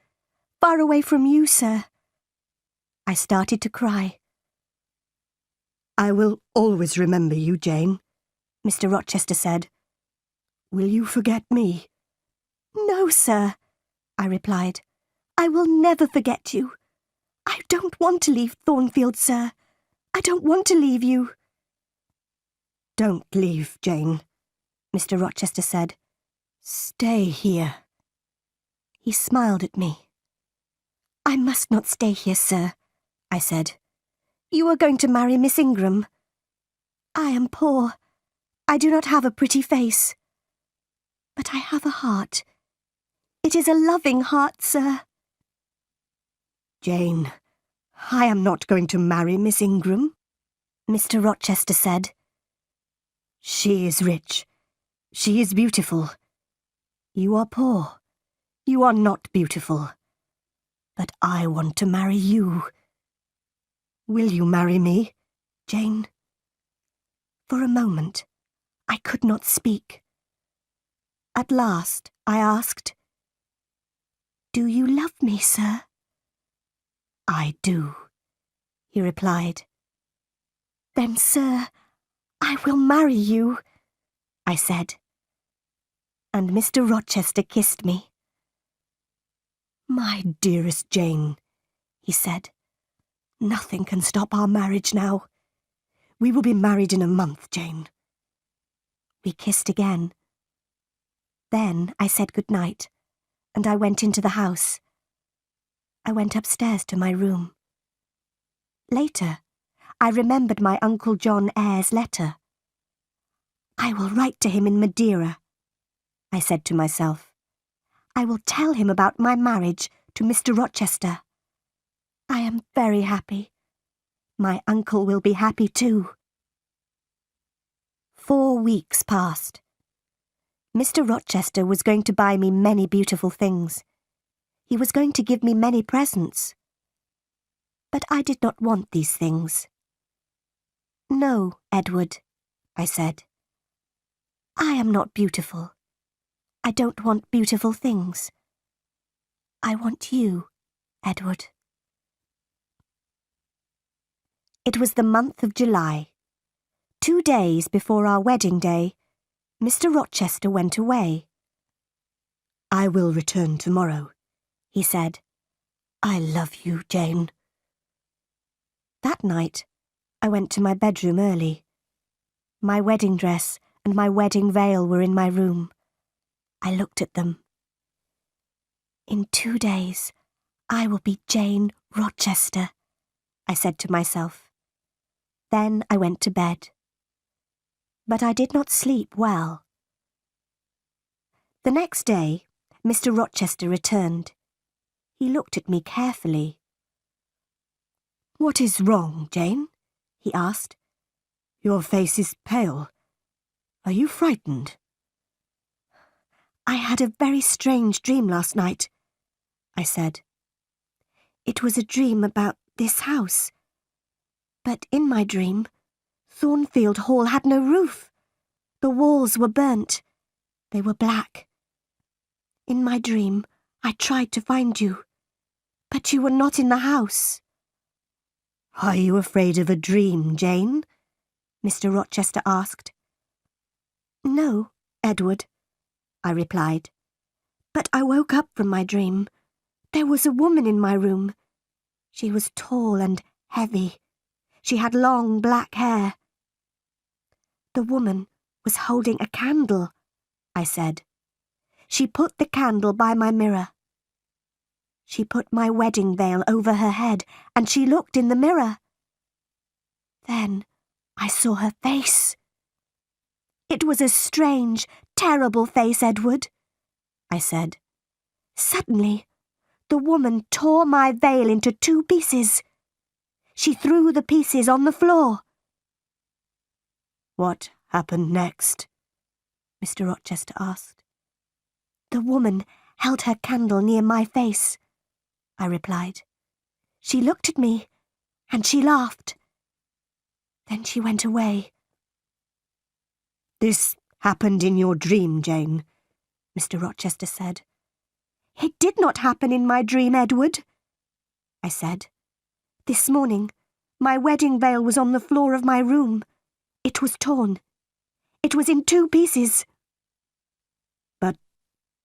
far away from you, sir." I started to cry. "I will always remember you, Jane," Mr. Rochester said. "Will you forget me?" "No, sir," I replied. "I will never forget you. I don't want to leave Thornfield, sir. I don't want to leave you." "Don't leave, Jane," Mr. Rochester said. "Stay here." He smiled at me. "I must not stay here, sir," I said. "You are going to marry Miss Ingram. I am poor. I do not have a pretty face. But I have a heart. It is a loving heart, sir." "Jane, I am not going to marry Miss Ingram," Mr. Rochester said. "She is rich. She is beautiful. You are poor. You are not beautiful. But I want to marry you. Will you marry me, Jane?" For a moment, I could not speak. At last, I asked, "Do you love me, sir?" "I do," he replied. "Then, sir, I will marry you," I said. And Mr. Rochester kissed me. "My dearest Jane," he said, "nothing can stop our marriage now. We will be married in a month, Jane." We kissed again. Then I said good night, and I went into the house. I went upstairs to my room. Later, I remembered my Uncle John Eyre's letter. "I will write to him in Madeira," I said to myself. "I will tell him about my marriage to Mr. Rochester. I am very happy. My uncle will be happy too." 4 weeks passed. Mr. Rochester was going to buy me many beautiful things. He was going to give me many presents. But I did not want these things. "No, Edward," I said. "I am not beautiful. I don't want beautiful things. I want you, Edward." It was the month of July. 2 days before our wedding day, Mr. Rochester went away. "I will return tomorrow," he said. "I love you, Jane." That night, I went to my bedroom early. My wedding dress and my wedding veil were in my room. I looked at them. "In 2 days, I will be Jane Rochester," I said to myself. Then I went to bed. But I did not sleep well. The next day, Mr. Rochester returned. He looked at me carefully. "What is wrong, Jane?" he asked. "Your face is pale. Are you frightened?" "I had a very strange dream last night," I said. It was a dream about this house. But in my dream, Thornfield Hall had no roof. The walls were burnt. They were black. In my dream, I tried to find you, but you were not in the house. Are you afraid of a dream, Jane? Mr. Rochester asked. No, Edward, I replied. But I woke up from my dream. There was a woman in my room. She was tall and heavy. She had long black hair. The woman was holding a candle, I said. She put the candle by my mirror. She put my wedding veil over her head, and she looked in the mirror. Then I saw her face. It was a strange, terrible face, Edward, I said. Suddenly, the woman tore my veil into 2 pieces. She threw the pieces on the floor. What happened next? Mr. Rochester asked. The woman held her candle near my face, I replied. She looked at me, and she laughed. Then she went away. This happened in your dream, Jane, Mr. Rochester said. It did not happen in my dream, Edward, I said. This morning, my wedding veil was on the floor of my room. It was torn. It was in 2 pieces. But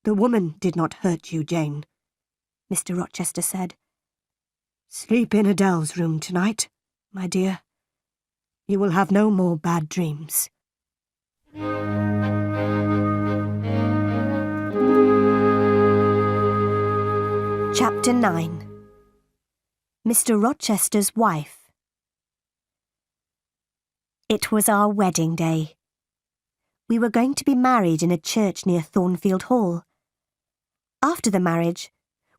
the woman did not hurt you, Jane, Mr. Rochester said. Sleep in Adele's room tonight, my dear. You will have no more bad dreams. Chapter 9. Mr. Rochester's Wife. It was our wedding day. We were going to be married in a church near Thornfield Hall. After the marriage,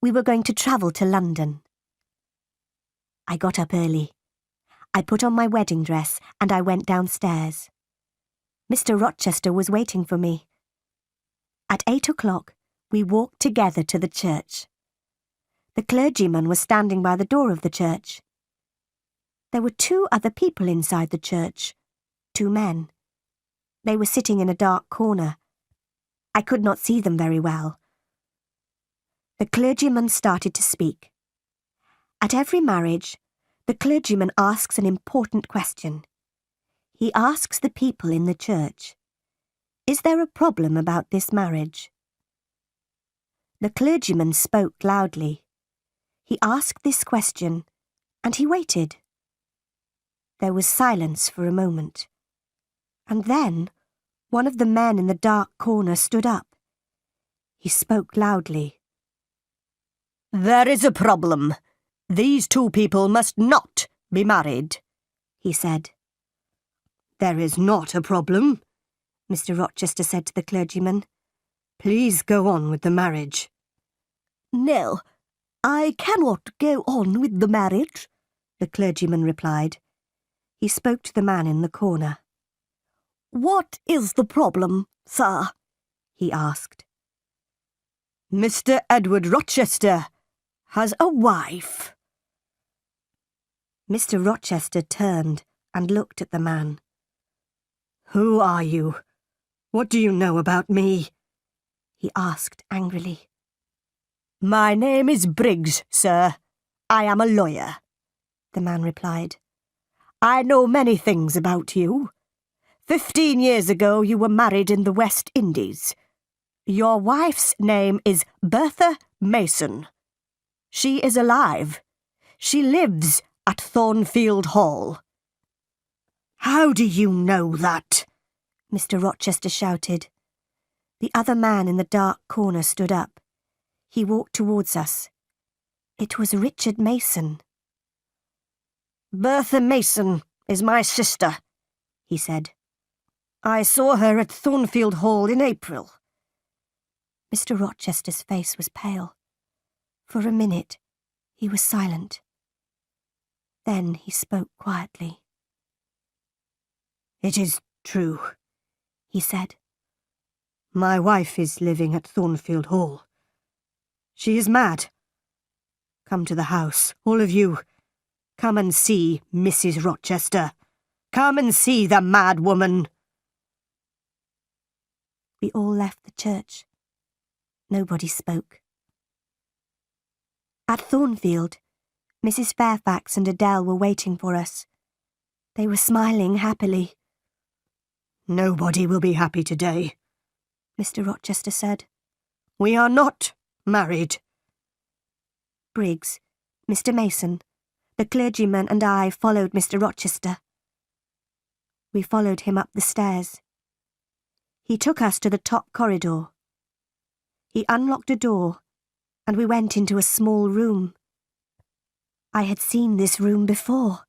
we were going to travel to London. I got up early. I put on my wedding dress and I went downstairs. Mr. Rochester was waiting for me. At 8 o'clock, we walked together to the church. The clergyman was standing by the door of the church. There were 2 other people inside the church, 2 men. They were sitting in a dark corner. I could not see them very well. The clergyman started to speak. At every marriage, the clergyman asks an important question. He asks the people in the church, "Is there a problem about this marriage?" The clergyman spoke loudly. He asked this question, and he waited. There was silence for a moment. And then, one of the men in the dark corner stood up. He spoke loudly. "There is a problem. These 2 people must not be married," he said. "There is not a problem," Mr. Rochester said to the clergyman. "Please go on with the marriage." "No, I cannot go on with the marriage," the clergyman replied. He spoke to the man in the corner. "What is the problem, sir?" he asked. "Mr. Edward Rochester has a wife." Mr. Rochester turned and looked at the man. "Who are you? What do you know about me?" he asked angrily. "My name is Briggs, sir. I am a lawyer," the man replied. "I know many things about you. 15 years ago you were married in the West Indies. Your wife's name is Bertha Mason. She is alive. She lives at Thornfield Hall." "How do you know that?" Mr. Rochester shouted. The other man in the dark corner stood up. He walked towards us. It was Richard Mason. "Bertha Mason is my sister," he said. "I saw her at Thornfield Hall in April." Mr. Rochester's face was pale. For a minute, he was silent. Then he spoke quietly. "It is true," he said. "My wife is living at Thornfield Hall. She is mad. Come to the house, all of you. Come and see Mrs. Rochester. Come and see the mad woman. We all left the church. Nobody spoke. At Thornfield, Mrs. Fairfax and Adele were waiting for us. They were smiling happily. Nobody will be happy today, Mr. Rochester said. We are not married. Briggs, Mr. Mason, the clergyman and I followed Mr. Rochester. We followed him up the stairs. He took us to the top corridor. He unlocked a door, and we went into a small room. I had seen this room before.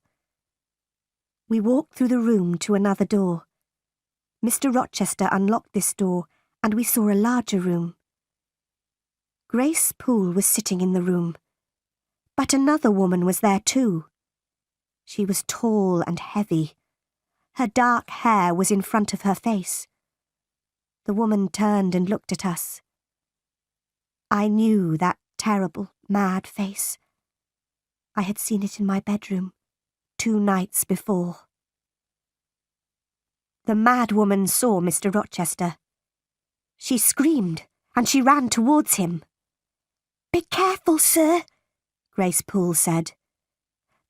We walked through the room to another door. Mr. Rochester unlocked this door, and we saw a larger room. Grace Poole was sitting in the room, but another woman was there too. She was tall and heavy. Her dark hair was in front of her face. The woman turned and looked at us. I knew that terrible, mad face. I had seen it in my bedroom 2 nights before. The mad woman saw Mr. Rochester. She screamed and she ran towards him. "Be careful, sir," Grace Poole said.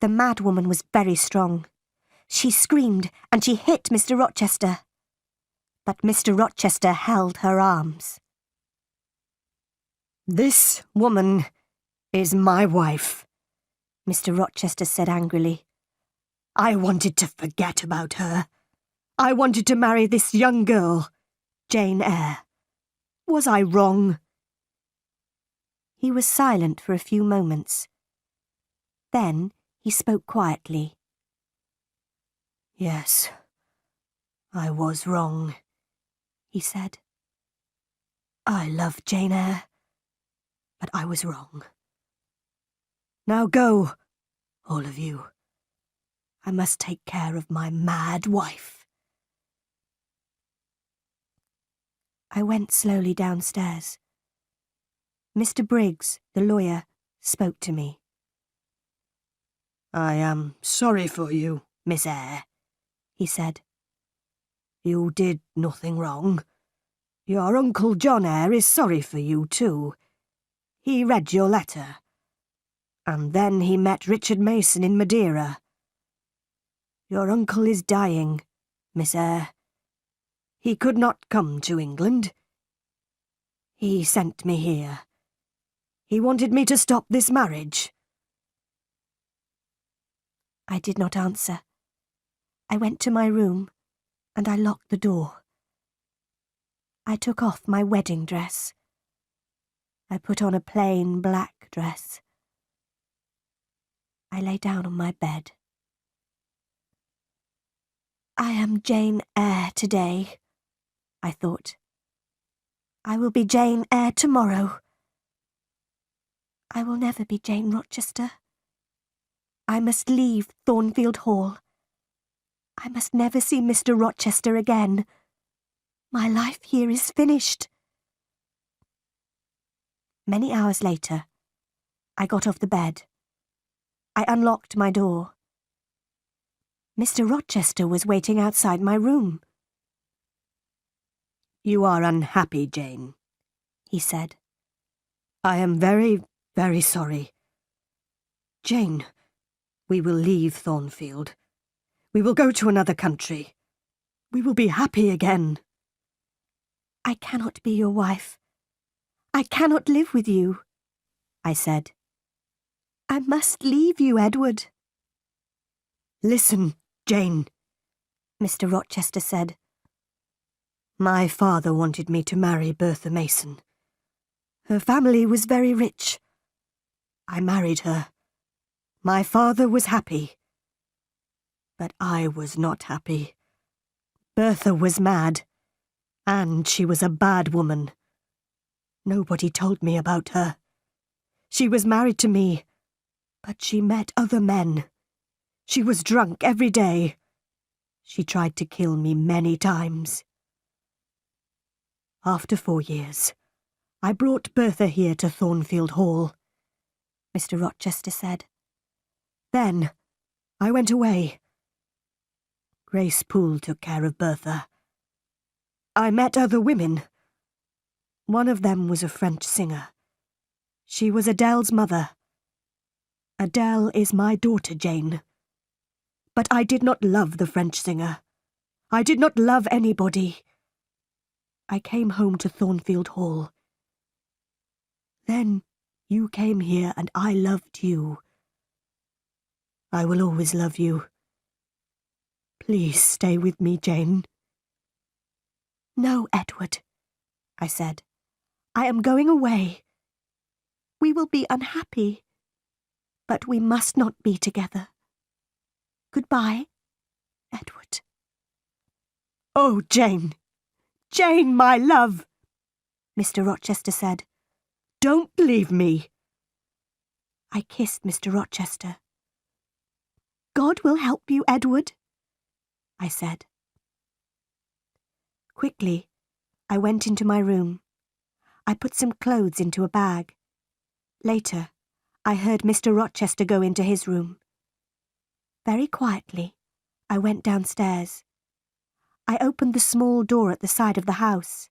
The mad woman was very strong. She screamed and she hit Mr. Rochester. But Mr. Rochester held her arms. This woman is my wife, Mr. Rochester said angrily. I wanted to forget about her. I wanted to marry this young girl, Jane Eyre. Was I wrong? He was silent for a few moments. Then he spoke quietly. Yes, I was wrong, he said. I love Jane Eyre, but I was wrong. Now go, all of you. I must take care of my mad wife. I went slowly downstairs. Mr. Briggs, the lawyer, spoke to me. I am sorry for you, Miss Eyre, he said. You did nothing wrong. Your Uncle John Eyre is sorry for you too. He read your letter. And then he met Richard Mason in Madeira. Your uncle is dying, Miss Eyre. He could not come to England. He sent me here. He wanted me to stop this marriage. I did not answer. I went to my room and I locked the door. I took off my wedding dress. I put on a plain black dress. I lay down on my bed. I am Jane Eyre today, I thought. I will be Jane Eyre tomorrow. I will never be Jane Rochester. I must leave Thornfield Hall. I must never see Mr. Rochester again. My life here is finished. Many hours later, I got off the bed. I unlocked my door. Mr. Rochester was waiting outside my room. You are unhappy, Jane, he said. I am very, very sorry. Jane, we will leave Thornfield. We will go to another country. We will be happy again. I cannot be your wife. I cannot live with you, I said. I must leave you, Edward. Listen, Jane, Mr. Rochester said. My father wanted me to marry Bertha Mason. Her family was very rich. I married her. My father was happy. But I was not happy. Bertha was mad, and she was a bad woman. Nobody told me about her. She was married to me, but she met other men. She was drunk every day. She tried to kill me many times. After 4 years, I brought Bertha here to Thornfield Hall. Mr. Rochester said. Then I went away. Grace Poole took care of Bertha. I met other women. One of them was a French singer. She was Adele's mother. Adele is my daughter, Jane. But I did not love the French singer. I did not love anybody. I came home to Thornfield Hall. Then you came here and I loved you. I will always love you. Please stay with me, Jane. No, Edward, I said. I am going away. We will be unhappy, but we must not be together. Goodbye, Edward. Oh, Jane! Jane, my love! Mr. Rochester said. Don't leave me. I kissed Mr. Rochester. God will help you, Edward, I said. Quickly, I went into my room. I put some clothes into a bag. Later, I heard Mr. Rochester go into his room. Very quietly, I went downstairs. I opened the small door at the side of the house.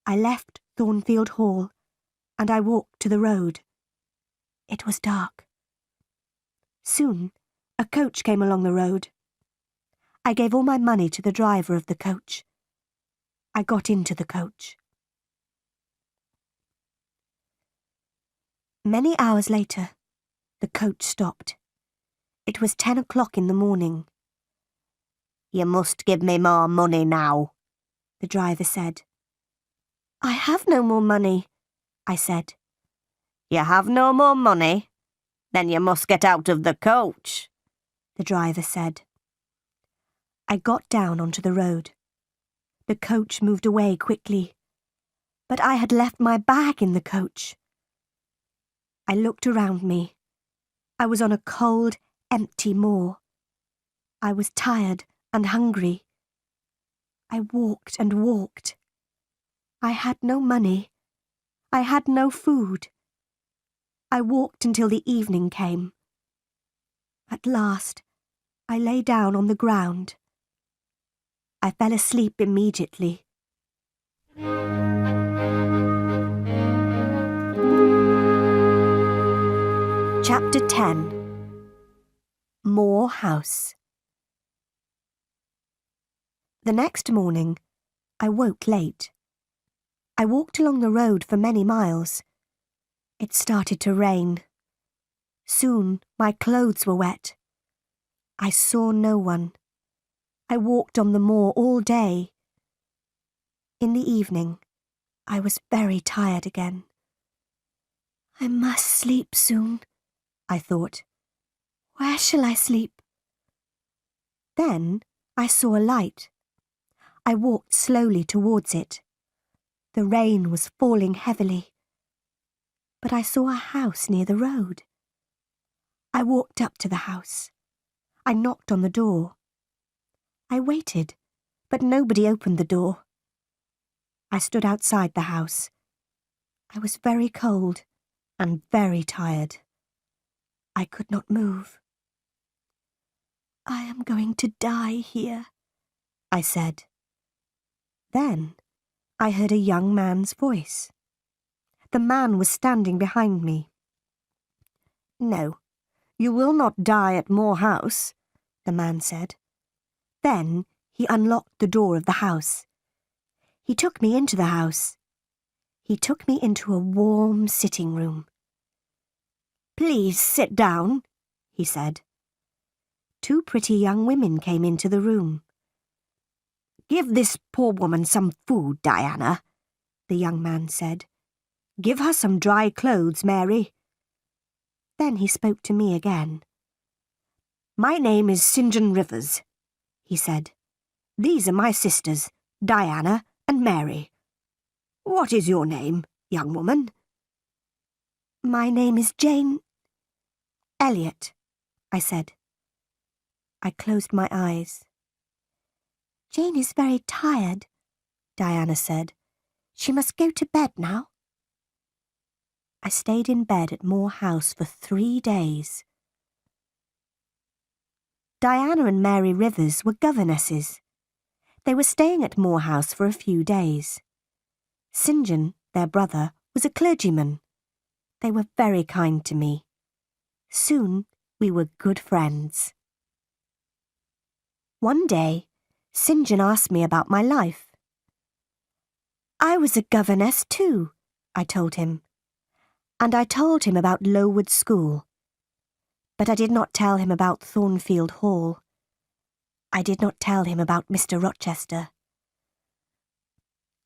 I left Thornfield Hall, and I walked to the road. It was dark. Soon, a coach came along the road. I gave all my money to the driver of the coach. I got into the coach. Many hours later, the coach stopped. It was 10 o'clock in the morning. You must give me more money now, the driver said. I have no more money, I said. You have no more money? Then you must get out of the coach, the driver said. I got down onto the road. The coach moved away quickly, but I had left my bag in the coach. I looked around me. I was on a cold, empty moor. I was tired and hungry. I walked and walked. I had no money. I had no food. I walked until the evening came. At last, I lay down on the ground. I fell asleep immediately. Chapter 10. Moor House. The next morning, I woke late. I walked along the road for many miles. It started to rain. Soon my clothes were wet. I saw no one. I walked on the moor all day. In the evening, I was very tired again. I must sleep soon, I thought. Where shall I sleep? Then I saw a light. I walked slowly towards it. The rain was falling heavily. But I saw a house near the road. I walked up to the house. I knocked on the door. I waited, but nobody opened the door. I stood outside the house. I was very cold and very tired. I could not move. I am going to die here, I said. Then I heard a young man's voice. The man was standing behind me. No, you will not die at Moor House, the man said. Then he unlocked the door of the house. He took me into the house. He took me into a warm sitting room. Please sit down, he said. Two pretty young women came into the room. Give this poor woman some food, Diana, the young man said. Give her some dry clothes, Mary. Then he spoke to me again. My name is St. John Rivers, he said. These are my sisters, Diana and Mary. What is your name, young woman? My name is Jane Elliot, I said. I closed my eyes. Jane is very tired, Diana said. She must go to bed now. I stayed in bed at Moor House for 3 days. Diana and Mary Rivers were governesses. They were staying at Moor House for a few days. St. John, their brother, was a clergyman. They were very kind to me. Soon we were good friends. One day, St. John asked me about my life. I was a governess too, I told him. And I told him about Lowood School. But I did not tell him about Thornfield Hall. I did not tell him about Mr. Rochester.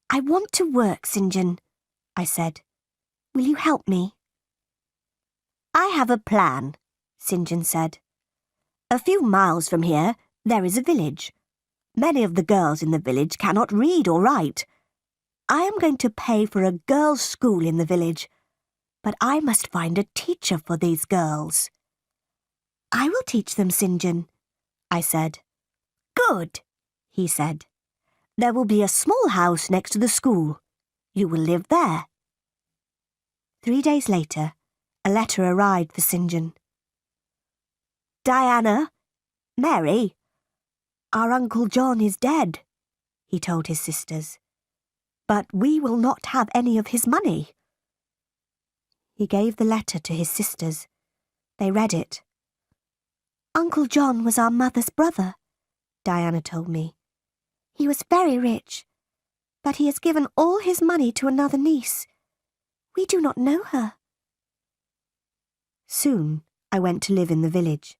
I want to work, St. John, I said. Will you help me? I have a plan, St. John said. A few miles from here, there is a village. Many of the girls in the village cannot read or write. I am going to pay for a girls' school in the village, but I must find a teacher for these girls. I will teach them, St. John, I said. Good, he said. There will be a small house next to the school. You will live there. 3 days later, a letter arrived for St. John. Diana, Mary, our Uncle John is dead, he told his sisters. But we will not have any of his money. He gave the letter to his sisters. They read it. Uncle John was our mother's brother, Diana told me. He was very rich, but he has given all his money to another niece. We do not know her. Soon I went to live in the village.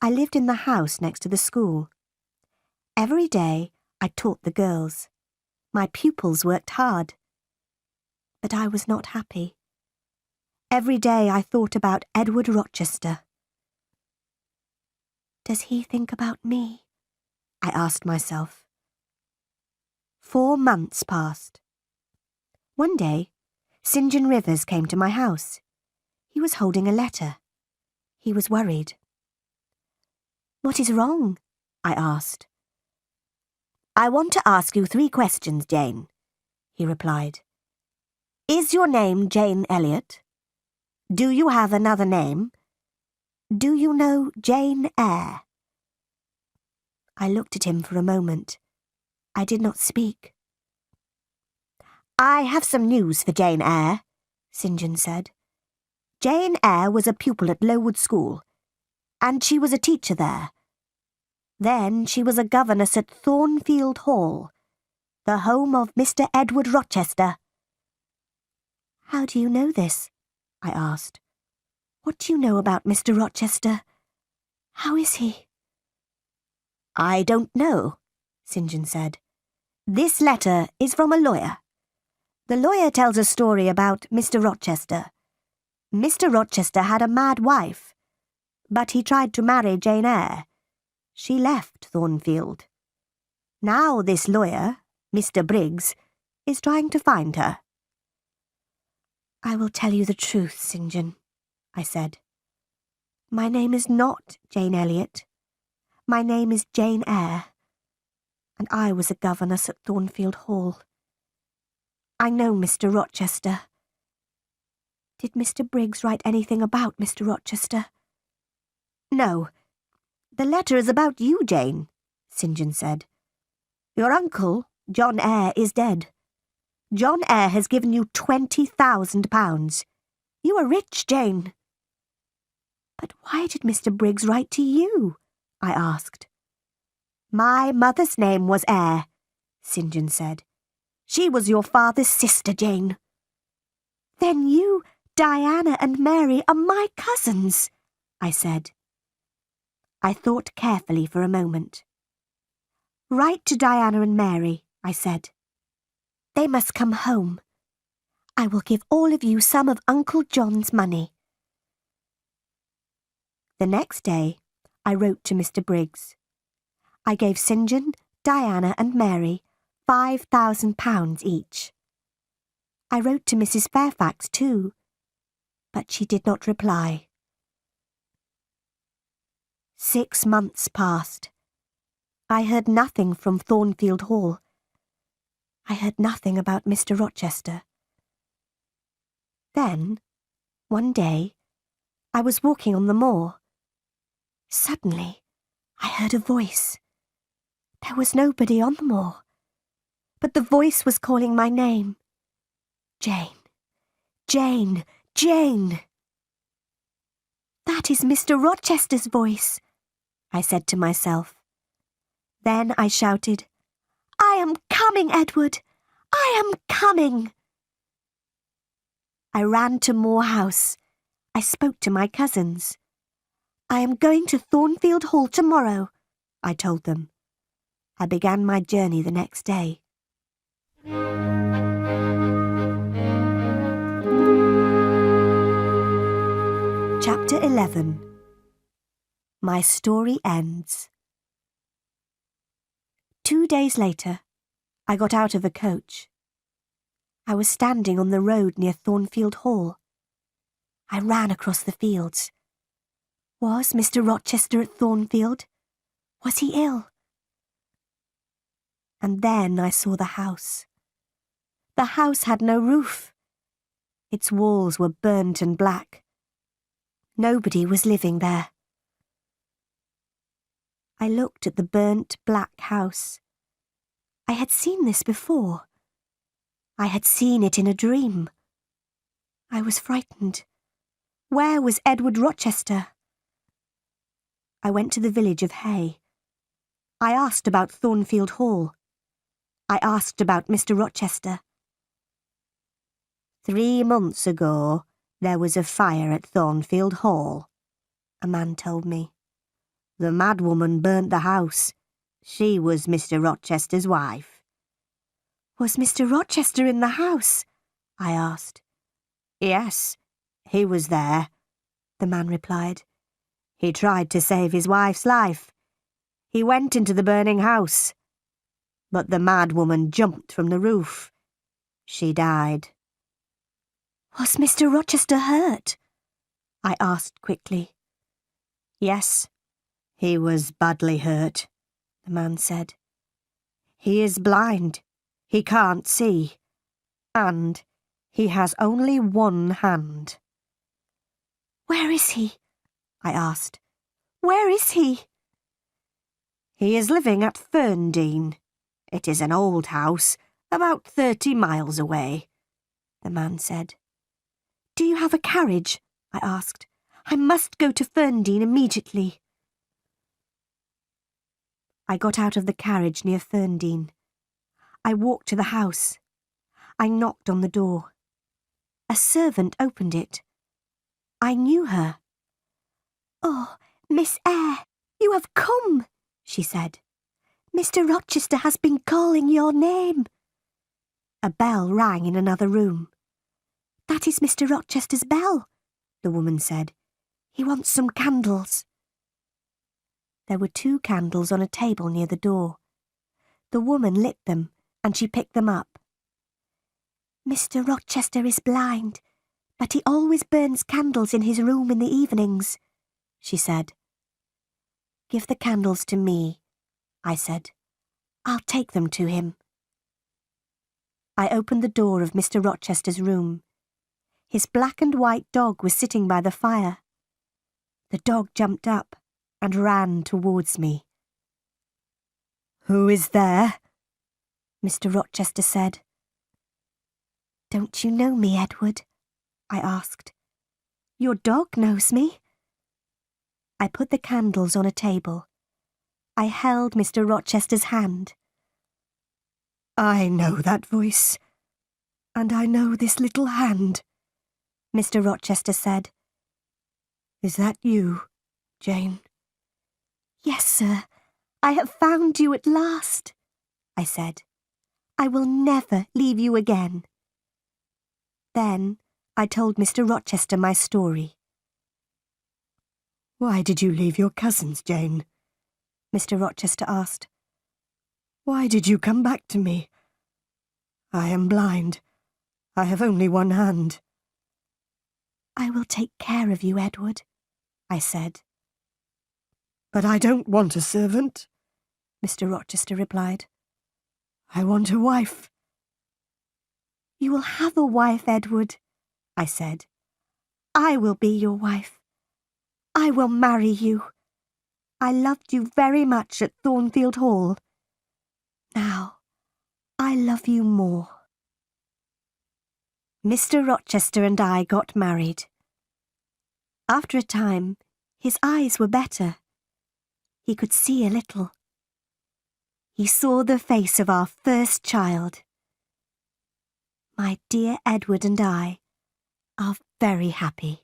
I lived in the house next to the school. Every day I taught the girls. My pupils worked hard. But I was not happy. Every day I thought about Edward Rochester. Does he think about me? I asked myself. 4 months passed. One day, St. John Rivers came to my house. He was holding a letter. He was worried. What is wrong? I asked. I want to ask you 3 questions, Jane, he replied. Is your name Jane Elliot? Do you have another name? Do you know Jane Eyre? I looked at him for a moment. I did not speak. I have some news for Jane Eyre, St. John said. Jane Eyre was a pupil at Lowood School, and she was a teacher there. Then she was a governess at Thornfield Hall, the home of Mr. Edward Rochester. How do you know this? I asked. What do you know about Mr. Rochester? How is he? I don't know, St. John said. This letter is from a lawyer. The lawyer tells a story about Mr. Rochester. Mr. Rochester had a mad wife, but he tried to marry Jane Eyre. She left Thornfield. Now this lawyer, Mr. Briggs, is trying to find her. I will tell you the truth, St. John, I said. My name is not Jane Elliot. My name is Jane Eyre, and I was a governess at Thornfield Hall. I know Mr. Rochester. Did Mr. Briggs write anything about Mr. Rochester? No. The letter is about you, Jane, St. John said. Your uncle, John Eyre, is dead. John Eyre has given you £20,000. You are rich, Jane. But why did Mr. Briggs write to you? I asked. My mother's name was Eyre, St. John said. She was your father's sister, Jane. Then you, Diana and Mary are my cousins, I said. I thought carefully for a moment. Write to Diana and Mary, I said. They must come home. I will give all of you some of Uncle John's money. The next day, I wrote to Mr. Briggs. I gave St. John, Diana and Mary £5,000 each. I wrote to Mrs. Fairfax too, but she did not reply. 6 months passed. I heard nothing from Thornfield Hall. I heard nothing about Mr. Rochester. Then One day, I was walking on the moor. Suddenly, I heard a voice. There was nobody on the moor, but the voice was calling my name. Jane, Jane, Jane. That is Mr. Rochester's voice, I said to myself. Then I shouted, I am coming, Edward! I am coming! I ran to Moor House. I spoke to my cousins. I am going to Thornfield Hall tomorrow, I told them. I began my journey the next day. Chapter 11. My story ends. 2 days later, I got out of a coach. I was standing on the road near Thornfield Hall. I ran across the fields. Was Mr. Rochester at Thornfield? Was he ill? And then I saw the house. The house had no roof. Its walls were burnt and black. Nobody was living there. I looked at the burnt black house. I had seen this before. I had seen it in a dream. I was frightened. Where was Edward Rochester? I went to the village of Hay. I asked about Thornfield Hall. I asked about Mr. Rochester. 3 months ago, there was a fire at Thornfield Hall, a man told me. The madwoman burnt the house. She was Mr. Rochester's wife. Was Mr. Rochester in the house? I asked. Yes, he was there, the man replied. He tried to save his wife's life. He went into the burning house. But the madwoman jumped from the roof. She died. Was Mr. Rochester hurt? I asked quickly. Yes, he was badly hurt, the man said. He is blind. He can't see. And he has only one hand. Where is he? I asked. Where is he? He is living at Ferndean. It is an old house, about 30 miles away, the man said. Do you have a carriage? I asked. I must go to Ferndean immediately. I got out of the carriage near Ferndean. I walked to the house. I knocked on the door. A servant opened it. I knew her. Oh, Miss Eyre, you have come, she said. Mr. Rochester has been calling your name. A bell rang in another room. That is Mr. Rochester's bell, the woman said. He wants some candles. There were 2 candles on a table near the door. The woman lit them, and she picked them up. Mr. Rochester is blind, but he always burns candles in his room in the evenings, she said. Give the candles to me, I said. I'll take them to him. I opened the door of Mr. Rochester's room. His black and white dog was sitting by the fire. The dog jumped up and ran towards me. Who is there? Mr. Rochester said. Don't you know me, Edward? I asked. Your dog knows me. I put the candles on a table. I held Mr. Rochester's hand. I know that voice, and I know this little hand, Mr. Rochester said. Is that you, Jane? Yes, sir. I have found you at last, I said. I will never leave you again. Then I told Mr. Rochester my story. Why did you leave your cousins, Jane? Mr. Rochester asked. Why did you come back to me? I am blind. I have only one hand. I will take care of you, Edward, I said. But I don't want a servant, Mr. Rochester replied. I want a wife. You will have a wife, Edward, I said. I will be your wife. I will marry you. I loved you very much at Thornfield Hall. Now, I love you more. Mr. Rochester and I got married. After a time, his eyes were better. He could see a little. He saw the face of our first child. My dear Edward and I are very happy.